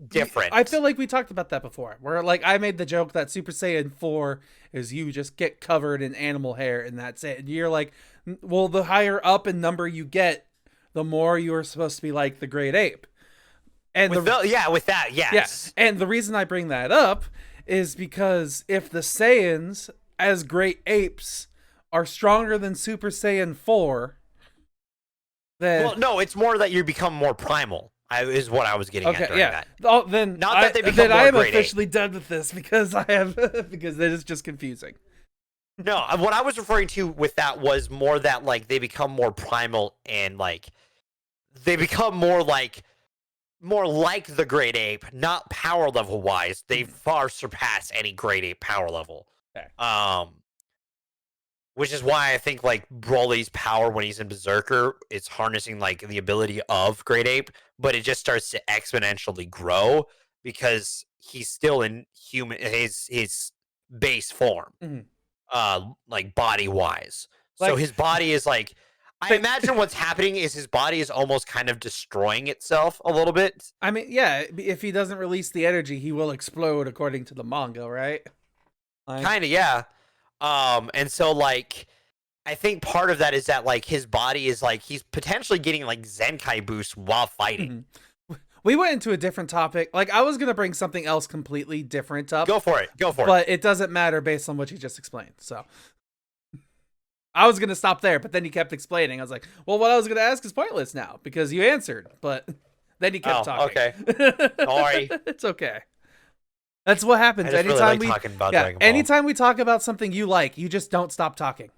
different. I feel like we talked about that before. Where like I made the joke that Super Saiyan 4 is you just get covered in animal hair and that's it. And you're like, well, the higher up in number you get, the more you are supposed to be like the Great Ape. And with that, yes. Yeah. And the reason I bring that up is because if the Saiyans as Great Apes are stronger than Super Saiyan 4, then well, no, it's more that you become more primal. Is what I was getting at during that. Oh, then not that they become more I am grade officially done with this because I have because it is just confusing. No, what I was referring to with that was more that like they become more primal and like they become more like the Great Ape, not power level wise. They far surpass any Great Ape power level. Okay. Which is why I think like Broly's power when he's in Berserker is harnessing like the ability of Great Ape, but it just starts to exponentially grow because he's still in his base form, like body wise. So his body is like, I imagine what's happening is his body is almost kind of destroying itself a little bit. I mean, yeah, if he doesn't release the energy, he will explode according to the manga, right? Kind of, yeah. And so like I think part of that is that like his body is like he's potentially getting like Zenkai boost while fighting. We went into a different topic. Like I was gonna bring something else completely different up. Go for it. But it doesn't matter based on what you just explained. So I was gonna stop there, but then you kept explaining. I was like, well, what I was gonna ask is pointless now because you answered. But then you kept talking. Okay. Sorry. It's okay. That's what happens anytime we talk about something you like, you just don't stop talking.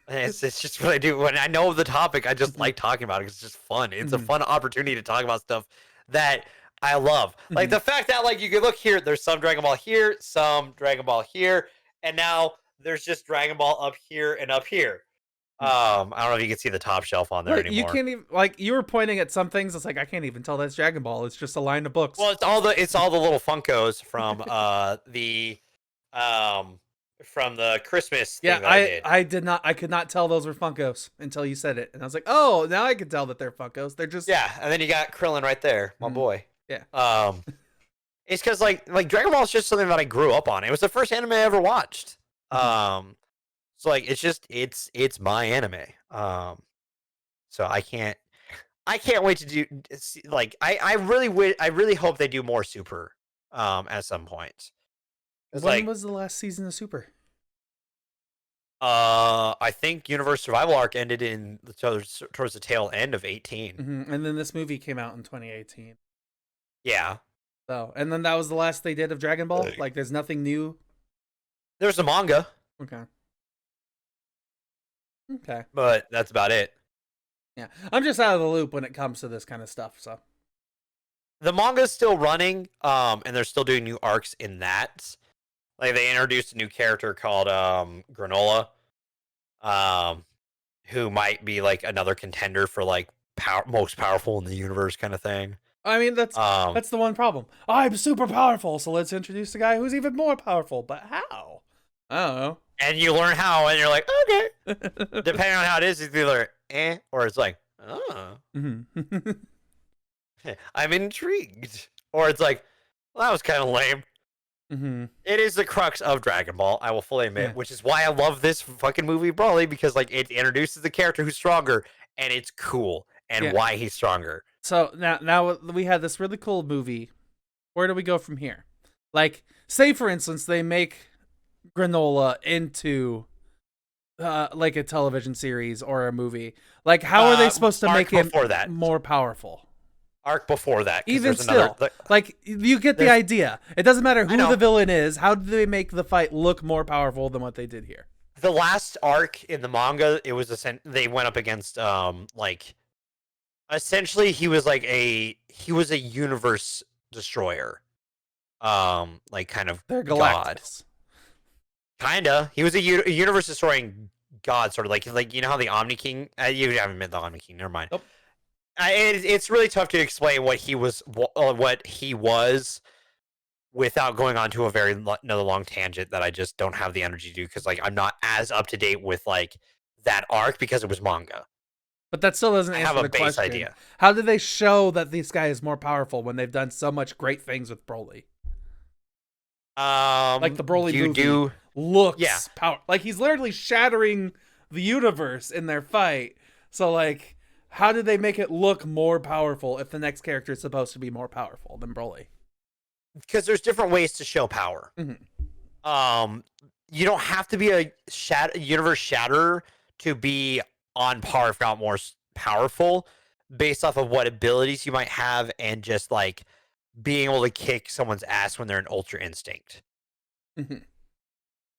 It's just what I do. When I know the topic, I just like talking about it. It's just fun. It's a fun opportunity to talk about stuff that I love. Like the fact that like you can look here, there's some Dragon Ball here, some Dragon Ball here, and now there's just Dragon Ball up here and up here. I don't know if you can see the top shelf on there anymore. You can't even like you were pointing at some things. It's like I can't even tell that's Dragon Ball. It's just a line of books. Well, it's all the little Funkos from the Christmas thing that I did. I could not tell those were Funkos until you said it, and I was like, oh, now I can tell that they're Funkos. They're just and then you got Krillin right there, my boy. Yeah. It's because like Dragon Ball is just something that I grew up on. It was the first anime I ever watched. So like it's my anime. So I can't wait to do like I really hope they do more Super at some point. When was the last season of Super? I think Universe Survival Arc ended in towards the tail end of 18. And then this movie came out in 2018. Yeah. So, and then that was the last they did of Dragon Ball? Like, there's nothing new? There's a manga. Okay. But that's about it. Yeah. I'm just out of the loop when it comes to this kind of stuff, so. The manga's still running, and they're still doing new arcs in that. Like, they introduced a new character called Granola, who might be, like, another contender for, like, most powerful in the universe kind of thing. I mean, that's the one problem. I'm super powerful, so let's introduce a guy who's even more powerful. But how? I don't know. And you learn how, and you're like, okay. Depending on how it is, it's either or it's like, oh. I'm intrigued. Or it's like, well, that was kind of lame. Mm-hmm. It is the crux of Dragon Ball, I will fully admit, Yeah. which is why I love this fucking movie, Broly, because like it introduces the character who's stronger, and it's cool, and Yeah. why he's stronger. So now we had this really cool movie. Where do we go from here? Like, say for instance, they make Granola into like a television series or a movie. Like, how are they supposed to Arc make him before that. more powerful? Arc before that, 'cause Even there's still, another. like, you get the there's- idea. It doesn't matter I who know. the villain is. How do they make the fight look more powerful than what they did here? The last arc in the manga, it was they went up against like essentially he was a universe destroyer, like kind of They're god. Galactus. Kinda. He was a universe destroying god, sort of like you know how the Omni King. You haven't met the Omni King. Never mind. Nope. It's really tough to explain what he was without going on to a another long tangent that I just don't have the energy to do because like I'm not as up to date with like that arc because it was manga. But that still doesn't I answer have a the base question. idea. How do they show that this guy is more powerful when they've done so much great things with Broly? Like the Broly movie looks like he's literally shattering the universe in their fight. So like, how do they make it look more powerful if the next character is supposed to be more powerful than Broly? Because there's different ways to show power. Mm-hmm. You don't have to be a universe shatterer to be on par, if not more powerful, based off of what abilities you might have and just like being able to kick someone's ass when they're an Ultra Instinct. Mm-hmm.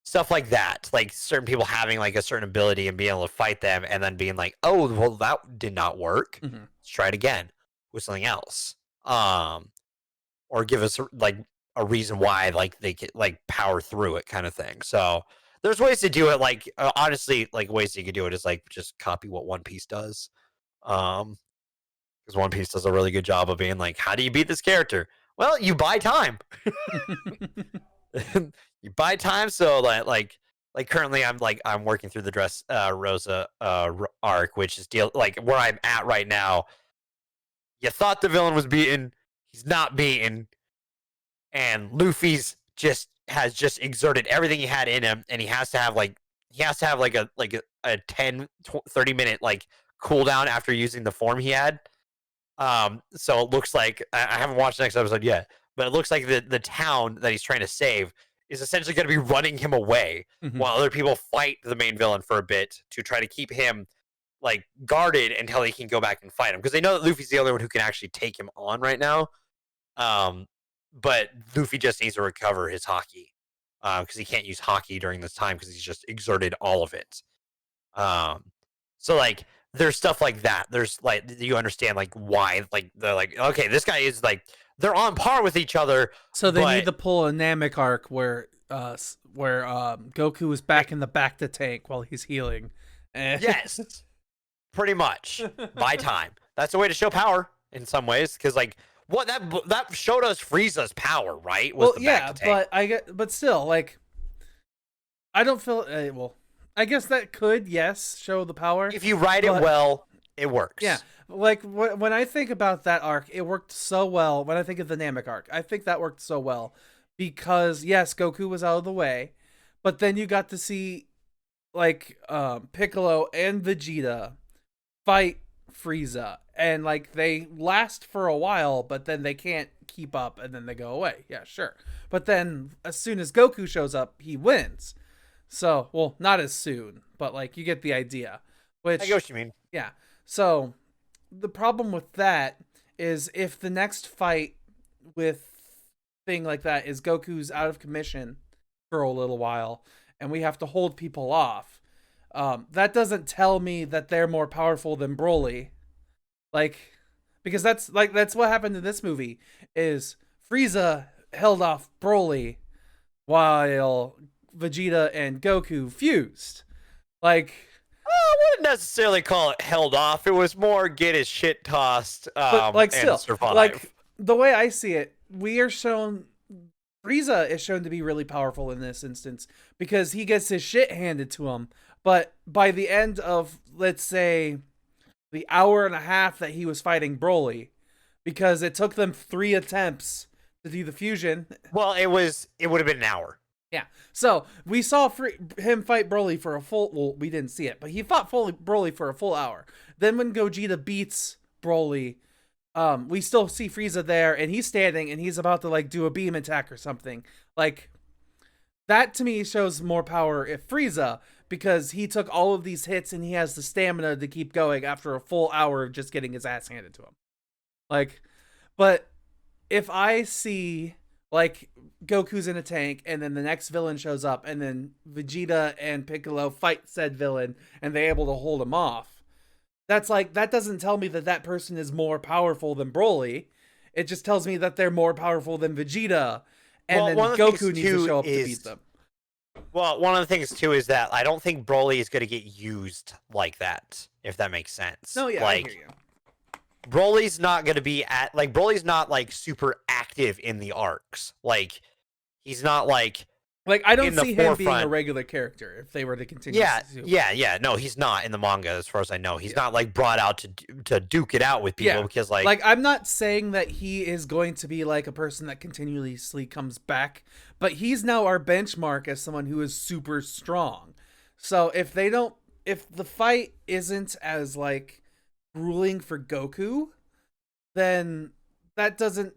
Stuff like that. Like certain people having like a certain ability and being able to fight them and then being like, oh, well, that did not work. Mm-hmm. Let's try it again with something else. Or give us like a reason why like they could like power through it kind of thing. So there's ways to do it. Like honestly, like ways you could do it is like just copy what One Piece does. Because One Piece does a really good job of being like, how do you beat this character? Well, you buy time. You buy time. So like currently I'm working through the Dress Rosa arc, which is like where I'm at right now. You thought the villain was beaten. He's not beaten. And Luffy's has just exerted everything he had in him, and he has to have a 10 30 minute like cooldown after using the form he had. So it looks like I haven't watched the next episode yet, but it looks like the town that he's trying to save is essentially going to be running him away while other people fight the main villain for a bit to try to keep him like guarded until he can go back and fight him, because they know that Luffy's the only one who can actually take him on right now. But Luffy just needs to recover his haki, because he can't use haki during this time because he's just exerted all of it. So like there's stuff like that. There's like you understand like why like they're like, okay, this guy is like they're on par with each other. So they need to pull a Namek arc where Goku is back in the back to tank while he's healing. Yes, pretty much. By time. That's a way to show power in some ways, because like what that showed us Frieza's power, right? Well, yeah, but still, like, I don't feel well. I guess that could show the power if you write it well. It works. Yeah, like when I think about that arc, it worked so well. When I think of the Namek arc, I think that worked so well because yes, Goku was out of the way, but then you got to see like Piccolo and Vegeta fight Frieza, and like they last for a while, but then they can't keep up, and then they go away. Yeah, sure. But then as soon as Goku shows up, he wins. So, well, not as soon, but like you get the idea. Which I get what you mean. Yeah. So the problem with that is if the next fight with thing like that is Goku's out of commission for a little while, and we have to hold people off. That doesn't tell me that they're more powerful than Broly. Like, because that's what happened in this movie is Frieza held off Broly while Vegeta and Goku fused. Like, I wouldn't necessarily call it held off. It was more get his shit tossed, but like still, and survive. like the way I see it, Frieza is shown to be really powerful in this instance because he gets his shit handed to him. But by the end of, let's say, the hour and a half that he was fighting Broly, because it took them 3 attempts to do the fusion. Well, it would have been an hour. Yeah. So we saw him fight Broly for a full. Well, we didn't see it, but he fought Broly for a full hour. Then when Gogeta beats Broly, we still see Frieza there, and he's standing, and he's about to like do a beam attack or something. Like that to me shows more power if Frieza, because he took all of these hits and he has the stamina to keep going after a full hour of just getting his ass handed to him. Like, but if I see like Goku's in a tank and then the next villain shows up and then Vegeta and Piccolo fight said villain and they're able to hold him off, that's like, that doesn't tell me that that person is more powerful than Broly. It just tells me that they're more powerful than Vegeta, and then Goku needs to show up to beat them. Well, one of the things too is that I don't think Broly is going to get used like that, if that makes sense. No, yeah, like, I hear you. Broly's not going to be Broly's not like super active in the arcs. Like, he's not like I don't see him being a regular character if they were to continue. Yeah. No, he's not in the manga as far as I know. He's not like brought out to duke it out with people because like I'm not saying that he is going to be like a person that continuously comes back, but he's now our benchmark as someone who is super strong. So if the fight isn't as like grueling for Goku, then that doesn't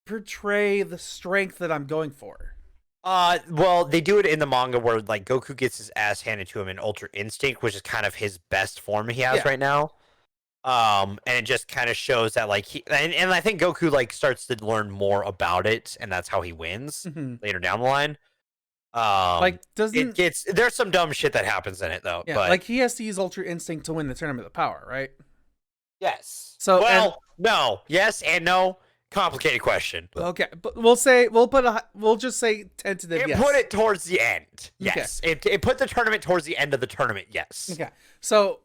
portray the strength that I'm going for. Well, they do it in the manga where like Goku gets his ass handed to him in Ultra Instinct, which is kind of his best form he has right now. And it just kind of shows that like and I think Goku like starts to learn more about it, and that's how he wins later down the line. There's some dumb shit that happens in it though. Yeah, but like he has to use Ultra Instinct to win the Tournament of Power, right? Yes. So no, yes and no. Complicated question. Okay, but we'll just say tentative. It yes. put it towards the end. Yes, okay. It put the tournament towards the end of the tournament. Yes. Okay. So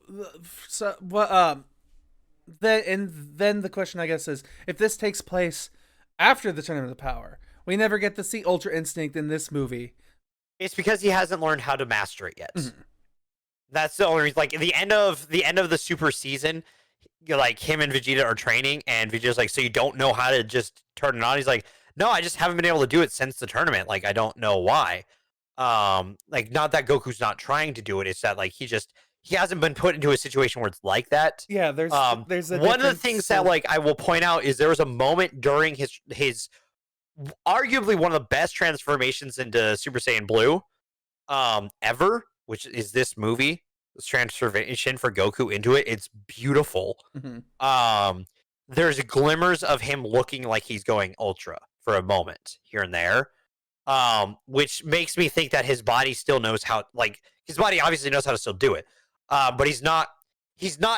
what? Then the question I guess is, if this takes place after the Tournament of Power, we never get to see Ultra Instinct in this movie. It's because he hasn't learned how to master it yet. Mm-hmm. That's the only reason. Like the end of the Super season, like him and Vegeta are training, and Vegeta's like, so you don't know how to just turn it on? He's like, no, I just haven't been able to do it since the tournament. Like, I don't know why. Like, not that Goku's not trying to do it. It's that like he hasn't been put into a situation where it's like that. Yeah, there's one of the things that like I will point out is there was a moment during his arguably one of the best transformations into Super Saiyan Blue ever, which is this movie. This transformation for Goku into it, it's beautiful. Mm-hmm. There's glimmers of him looking like he's going Ultra for a moment here and there, which makes me think that his body still knows how. Like his body obviously knows how to still do it, but he's not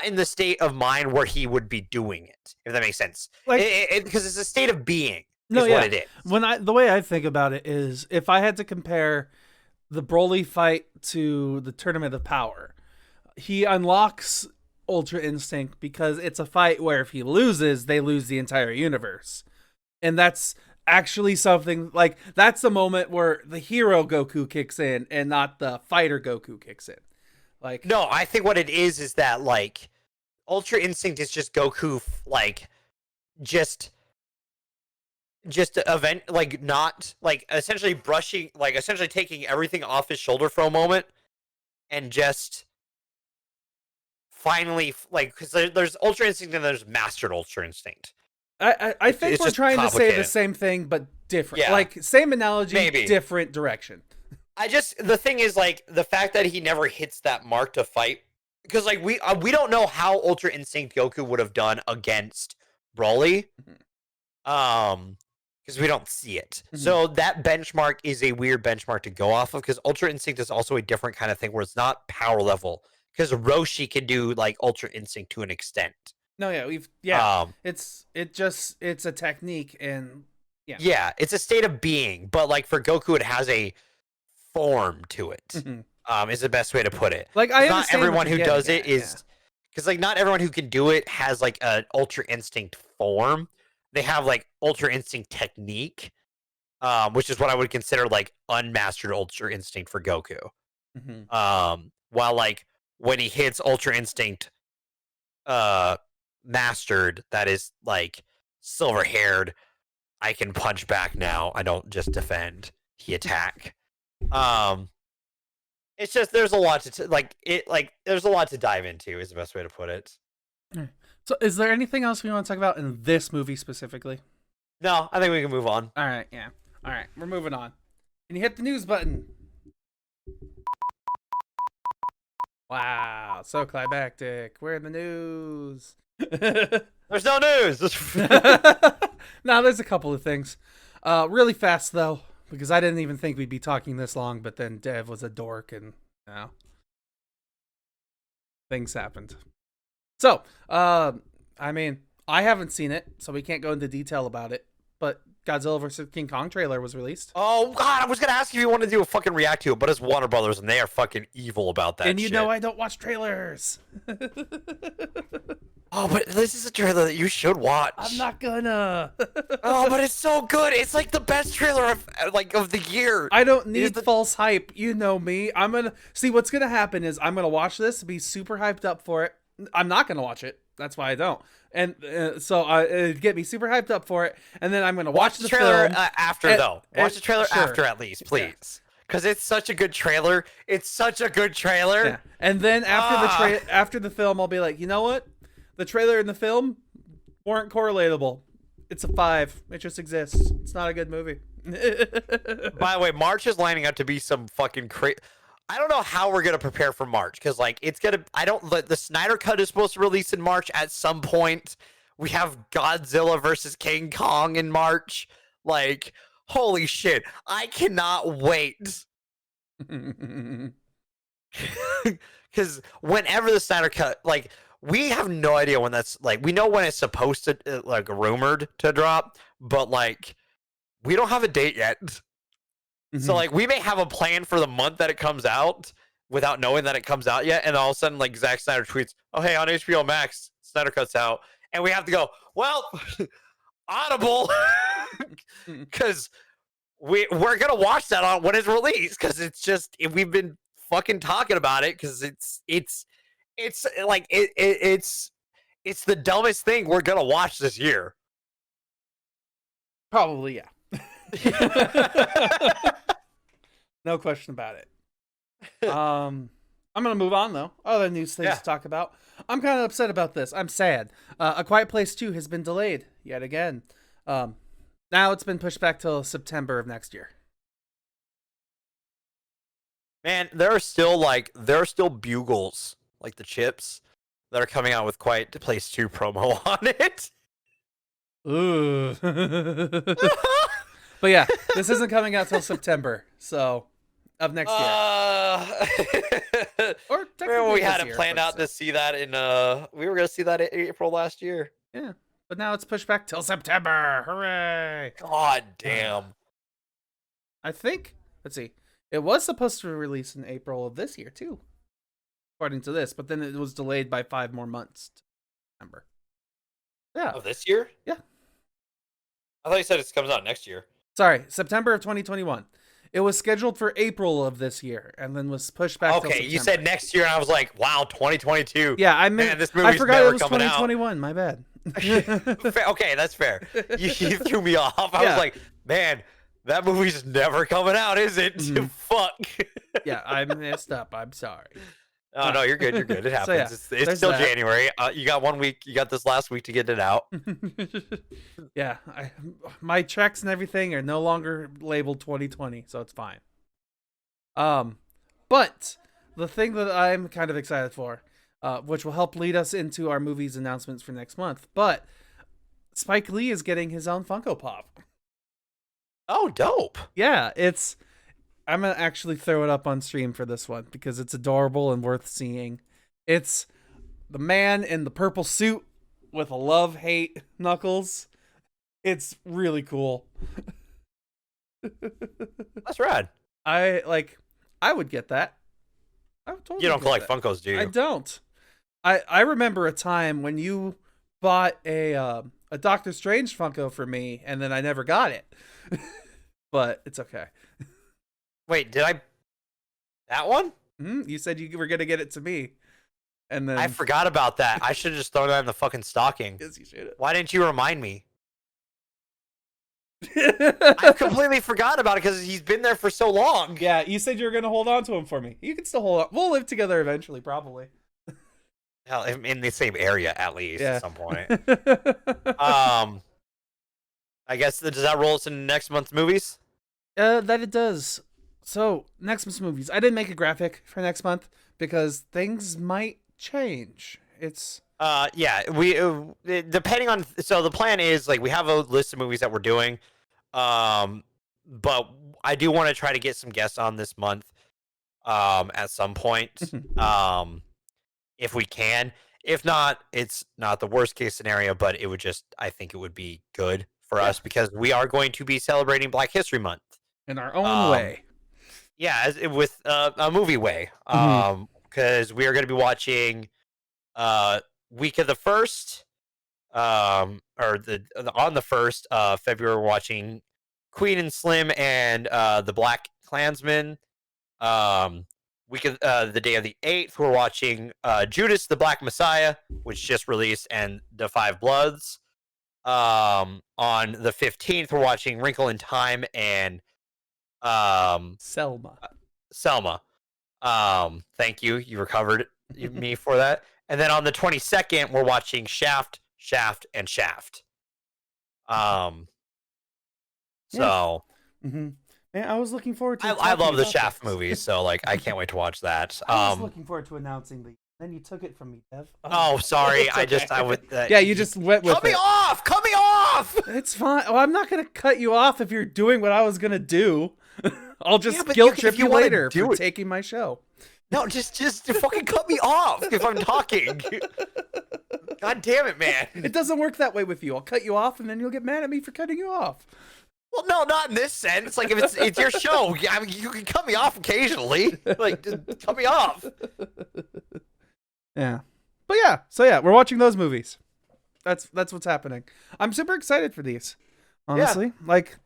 in the state of mind where he would be doing it. If that makes sense, like because it's a state of being. What it is. The way I think about it is, if I had to compare the Broly fight to the Tournament of Power, he unlocks Ultra Instinct because it's a fight where if he loses, they lose the entire universe. And that's actually something like, that's the moment where the hero Goku kicks in and not the fighter Goku kicks in. Like, no, I think what it is that like Ultra Instinct is just Goku like just event, like not like essentially taking everything off his shoulder for a moment and just finally, like, because there's Ultra Instinct and there's Mastered Ultra Instinct. I think we're trying to say the same thing, but different. Yeah. Like, same analogy, maybe different direction. The thing is, like, the fact that he never hits that mark to fight, because, like, we don't know how Ultra Instinct Goku would have done against Broly. Because we don't see it. Mm-hmm. So that benchmark is a weird benchmark to go off of, because Ultra Instinct is also a different kind of thing where it's not power level. Because Roshi can do like Ultra Instinct to an extent. No, it's a technique, and it's a state of being. But like for Goku, it has a form to it. Mm-hmm. Is the best way to put it. Like not everyone who does it is, because like not everyone who can do it has like an Ultra Instinct form. They have like Ultra Instinct technique, which is what I would consider like unmastered Ultra Instinct for Goku. Mm-hmm. While like when he hits Ultra Instinct mastered, that is like silver haired, I can punch back now. I don't just defend. He attack. It's just there's a lot to there's a lot to dive into is the best way to put it. So, is there anything else we want to talk about in this movie specifically? No, I think we can move on. All right, yeah. All right, we're moving on. Can you hit the news button? Wow, so climactic. We're in the news. There's no news. Now, there's a couple of things. Really fast, though, because I didn't even think we'd be talking this long, but then Dev was a dork and, you know, things happened. So, I mean, I haven't seen it, so we can't go into detail about it, but Godzilla vs. King Kong trailer was released. Oh, God, I was going to ask if you wanted to do a fucking react to it, but it's Warner Brothers, and they are fucking evil about that And you shit. know I don't watch trailers. Oh, but this is a trailer that you should watch. I'm not gonna. Oh, but it's so good. It's like the best trailer of the year. I don't need false hype. You know me. I'm gonna see what's gonna happen is I'm gonna watch this, be super hyped up for it. I'm not gonna watch it. That's why I don't. And so get me super hyped up for it, and then I'm gonna watch the trailer film after though. Watch the trailer sure. after at least, please. Because it's such a good trailer. It's such a good trailer. Yeah. And then after the film, I'll be like, you know what? The trailer and the film weren't correlatable. It's a 5. It just exists. It's not a good movie. By the way, March is lining up to be some fucking crazy. I don't know how we're gonna prepare for March because like it's gonna. The Snyder Cut is supposed to release in March at some point. We have Godzilla versus King Kong in March. Like holy shit, I cannot wait. Because whenever the Snyder Cut, like. We have no idea when that's like. We know when it's supposed to, like, rumored to drop, but like, we don't have a date yet. Mm-hmm. So like, we may have a plan for the month that it comes out without knowing that it comes out yet, and all of a sudden, like Zack Snyder tweets, "Oh hey, on HBO Max, Snyder Cut's out," and we have to go. Well, Audible, because we're gonna watch that on when it's released because it's just we've been fucking talking about it because it's like it's the dumbest thing we're gonna watch this year. Probably, yeah. No question about it. I'm gonna move on though. Other news things to talk about. I'm kind of upset about this. I'm sad. A Quiet Place 2 has been delayed yet again. Now it's been pushed back till September of next year. Man, there are still bugles. Like the chips that are coming out with Quiet Place 2 promo on it. Ooh. But yeah, this isn't coming out till September, so of next year. Or remember we had it planned out to see that in we were gonna see that in April last year. Yeah. But now it's pushed back till September. Hooray. God damn. I think let's see. It was supposed to release in April of this year too. According to this, but then it was delayed by 5 more months to September. Yeah. Of this year? Yeah. I thought you said it comes out next year. Sorry, September of 2021. It was scheduled for April of this year, and then was pushed back. Okay, you said next year, and I was like, "Wow, 2022." Yeah, I meant. Man, this movie's I forgot never it was coming 2021. Out. My bad. Okay, that's fair. You threw me off. I was like, "Man, that movie's never coming out, is it?" Mm-hmm. Fuck. Yeah, I messed up. I'm sorry. Oh no, you're good. You're good. It happens. So, it's still January. You got 1 week. You got this last week to get it out. Yeah, my checks and everything are no longer labeled 2020, so it's fine. But the thing that I'm kind of excited for, which will help lead us into our movies announcements for next month, but Spike Lee is getting his own Funko Pop. Oh, dope. Yeah, I'm going to actually throw it up on stream for this one because it's adorable and worth seeing. It's the man in the purple suit with a love-hate Knuckles. It's really cool. That's rad. I would get that. I would totally you don't collect that. Funkos, do you? I don't. I remember a time when you bought a Doctor Strange Funko for me, and then I never got it. But it's okay. Wait, did I? That one? You said you were gonna get it to me, and then I forgot about that. I should have just thrown that in the fucking stocking. Yes, you should. Why didn't you remind me? I completely forgot about it because he's been there for so long. Yeah, you said you were gonna hold on to him for me. You can still hold on. We'll live together eventually, probably. Hell, in the same area at least Yeah. at some point. I guess does that roll us into next month's movies? That it does. So next month's movies. I didn't make a graphic for next month because things might change. It's Yeah, we depending on, so the plan is like we have a list of movies that we're doing, but I do want to try to get some guests on this month, at some point, if we can. If not, it's not the worst case scenario, but it would just, I think it would be good for us because we are going to be celebrating Black History Month in our own way. Yeah, with a movie way, because we are going to be watching week of the first, or on the 1st February, we're watching Queen and Slim and the Black Klansman. Week of the day of the 8th, we're watching Judas the Black Messiah, which just released, and The Five Bloods. On the 15th, we're watching Wrinkle in Time and Selma. Thank you. You recovered me for that. And then on the 22nd, we're watching Shaft, and Shaft. So Man, I was looking forward to. I love the Shaft movies, so like I can't wait to watch that. I was looking forward to announcing the. Then you took it from me, Dev. Oh, sorry. Okay. I would. Yeah, you just went with cut me off. Cut me off. It's fine. Well, I'm not gonna cut you off if you're doing what I was gonna do. I'll just but guilt trip you later do for it. taking my show. No, just fucking cut me off if I'm talking. God damn it, man. It doesn't work that way with you. I'll cut you off, and then you'll get mad at me for cutting you off. Well, no, not in this sense. Like, if it's your show, I mean, you can cut me off occasionally. Like, just cut me off. Yeah, but yeah. So yeah, we're watching those movies. That's what's happening. I'm super excited for these. Honestly, like,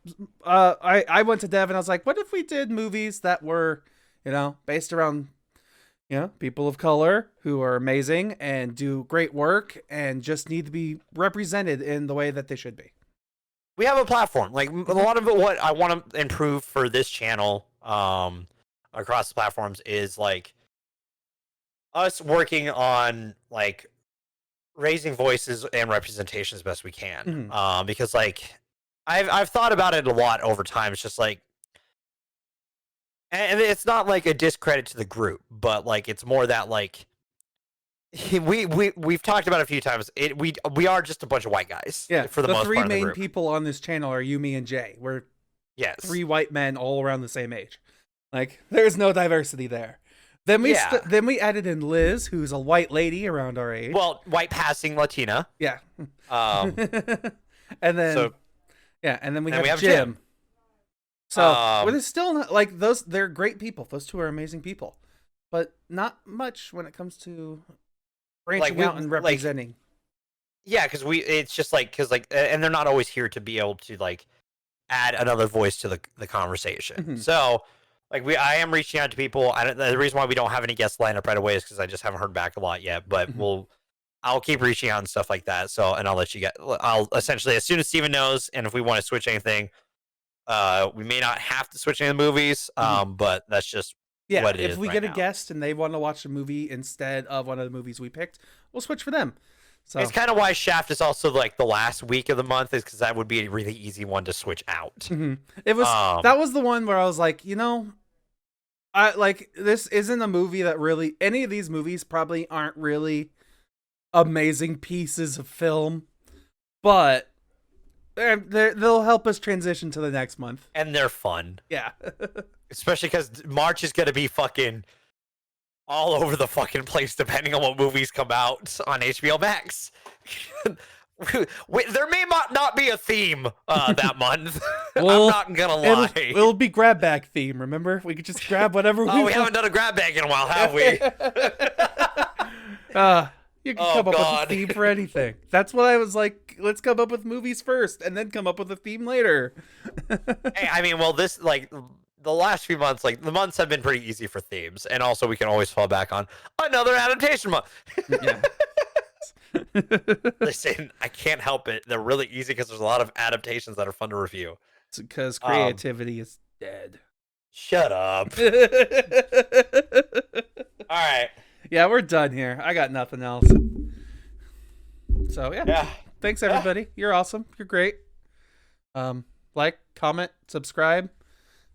I went to Dev and I was like, what if we did movies that were, based around, people of color who are amazing and do great work and just need to be represented in the way that they should be. We have a platform. Like, a lot of what I want to improve for this channel, across the platforms is like us working on like raising voices and representation as best we can. Because like I've thought about it a lot over time. It's just like, and it's not like a discredit to the group, but like it's more that like we've talked about it a few times. We are just a bunch of white guys. Yeah, for the most three part main of the group. people on this channel are you, me, and Jay. We're three white men all around the same age. Like, there's no diversity there. Then we added in Liz, who's a white lady around our age. Well, white passing Latina. Yeah. Um, and then and then we have Jim. So we're still not like those. They're great people. Those two are amazing people, but not much when it comes to branching out and representing. Yeah, because it's just like and they're not always here to be able to like add another voice to the conversation. So like I am reaching out to people. The reason why we don't have any guests lined up right away is because I just haven't heard back a lot yet. But I'll keep reaching out and stuff like that. So, and I'll let you I'll essentially, as soon as Steven knows, and if we want to switch anything, we may not have to switch any of the movies, but that's just what it is. If we get a guest and they want to watch a movie instead of one of the movies we picked, we'll switch for them. So it's kind of why Shaft is also like the last week of the month, is because that would be a really easy one to switch out. It was that was the one where I was like, I like, this isn't a movie that really, any of these movies probably aren't really amazing pieces of film, but they'll help us transition to the next month, and they're fun. Yeah. Especially because March is gonna be fucking all over the fucking place, depending on what movies come out on HBO Max. There may not be a theme that month. Well, I'm not gonna lie. It'll be grab bag theme. Remember, we could just grab whatever we want. We haven't done a grab bag in a while, have we? You can come up with a theme for anything. That's what I was like. Let's come up with movies first, and then come up with a theme later. Hey, I mean, well, this like the last few months, like the months have been pretty easy for themes, and also we can always fall back on another adaptation month. Yeah. Listen, I can't help it. They're really easy because there's a lot of adaptations that are fun to review. Because creativity is dead. Shut up. All right. Yeah, we're done here. I got nothing else. So yeah. Thanks everybody. You're awesome. You're great. Like, comment, subscribe.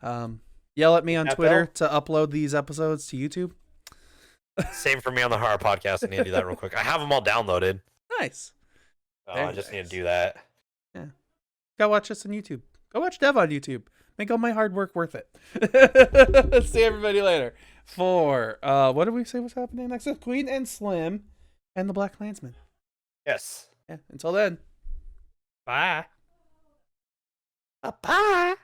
Yell at me on Twitter to upload these episodes to YouTube. Same for me on the horror podcast. I need to do that real quick. I have them all downloaded. Nice. I just need to do that. Yeah. Go watch us on YouTube. Go watch Dev on YouTube. Make all my hard work worth it. See everybody later. For what did we say was happening next? Queen and Slim and the Black Klansman. Yes. Yeah. Until then. Bye. Bye.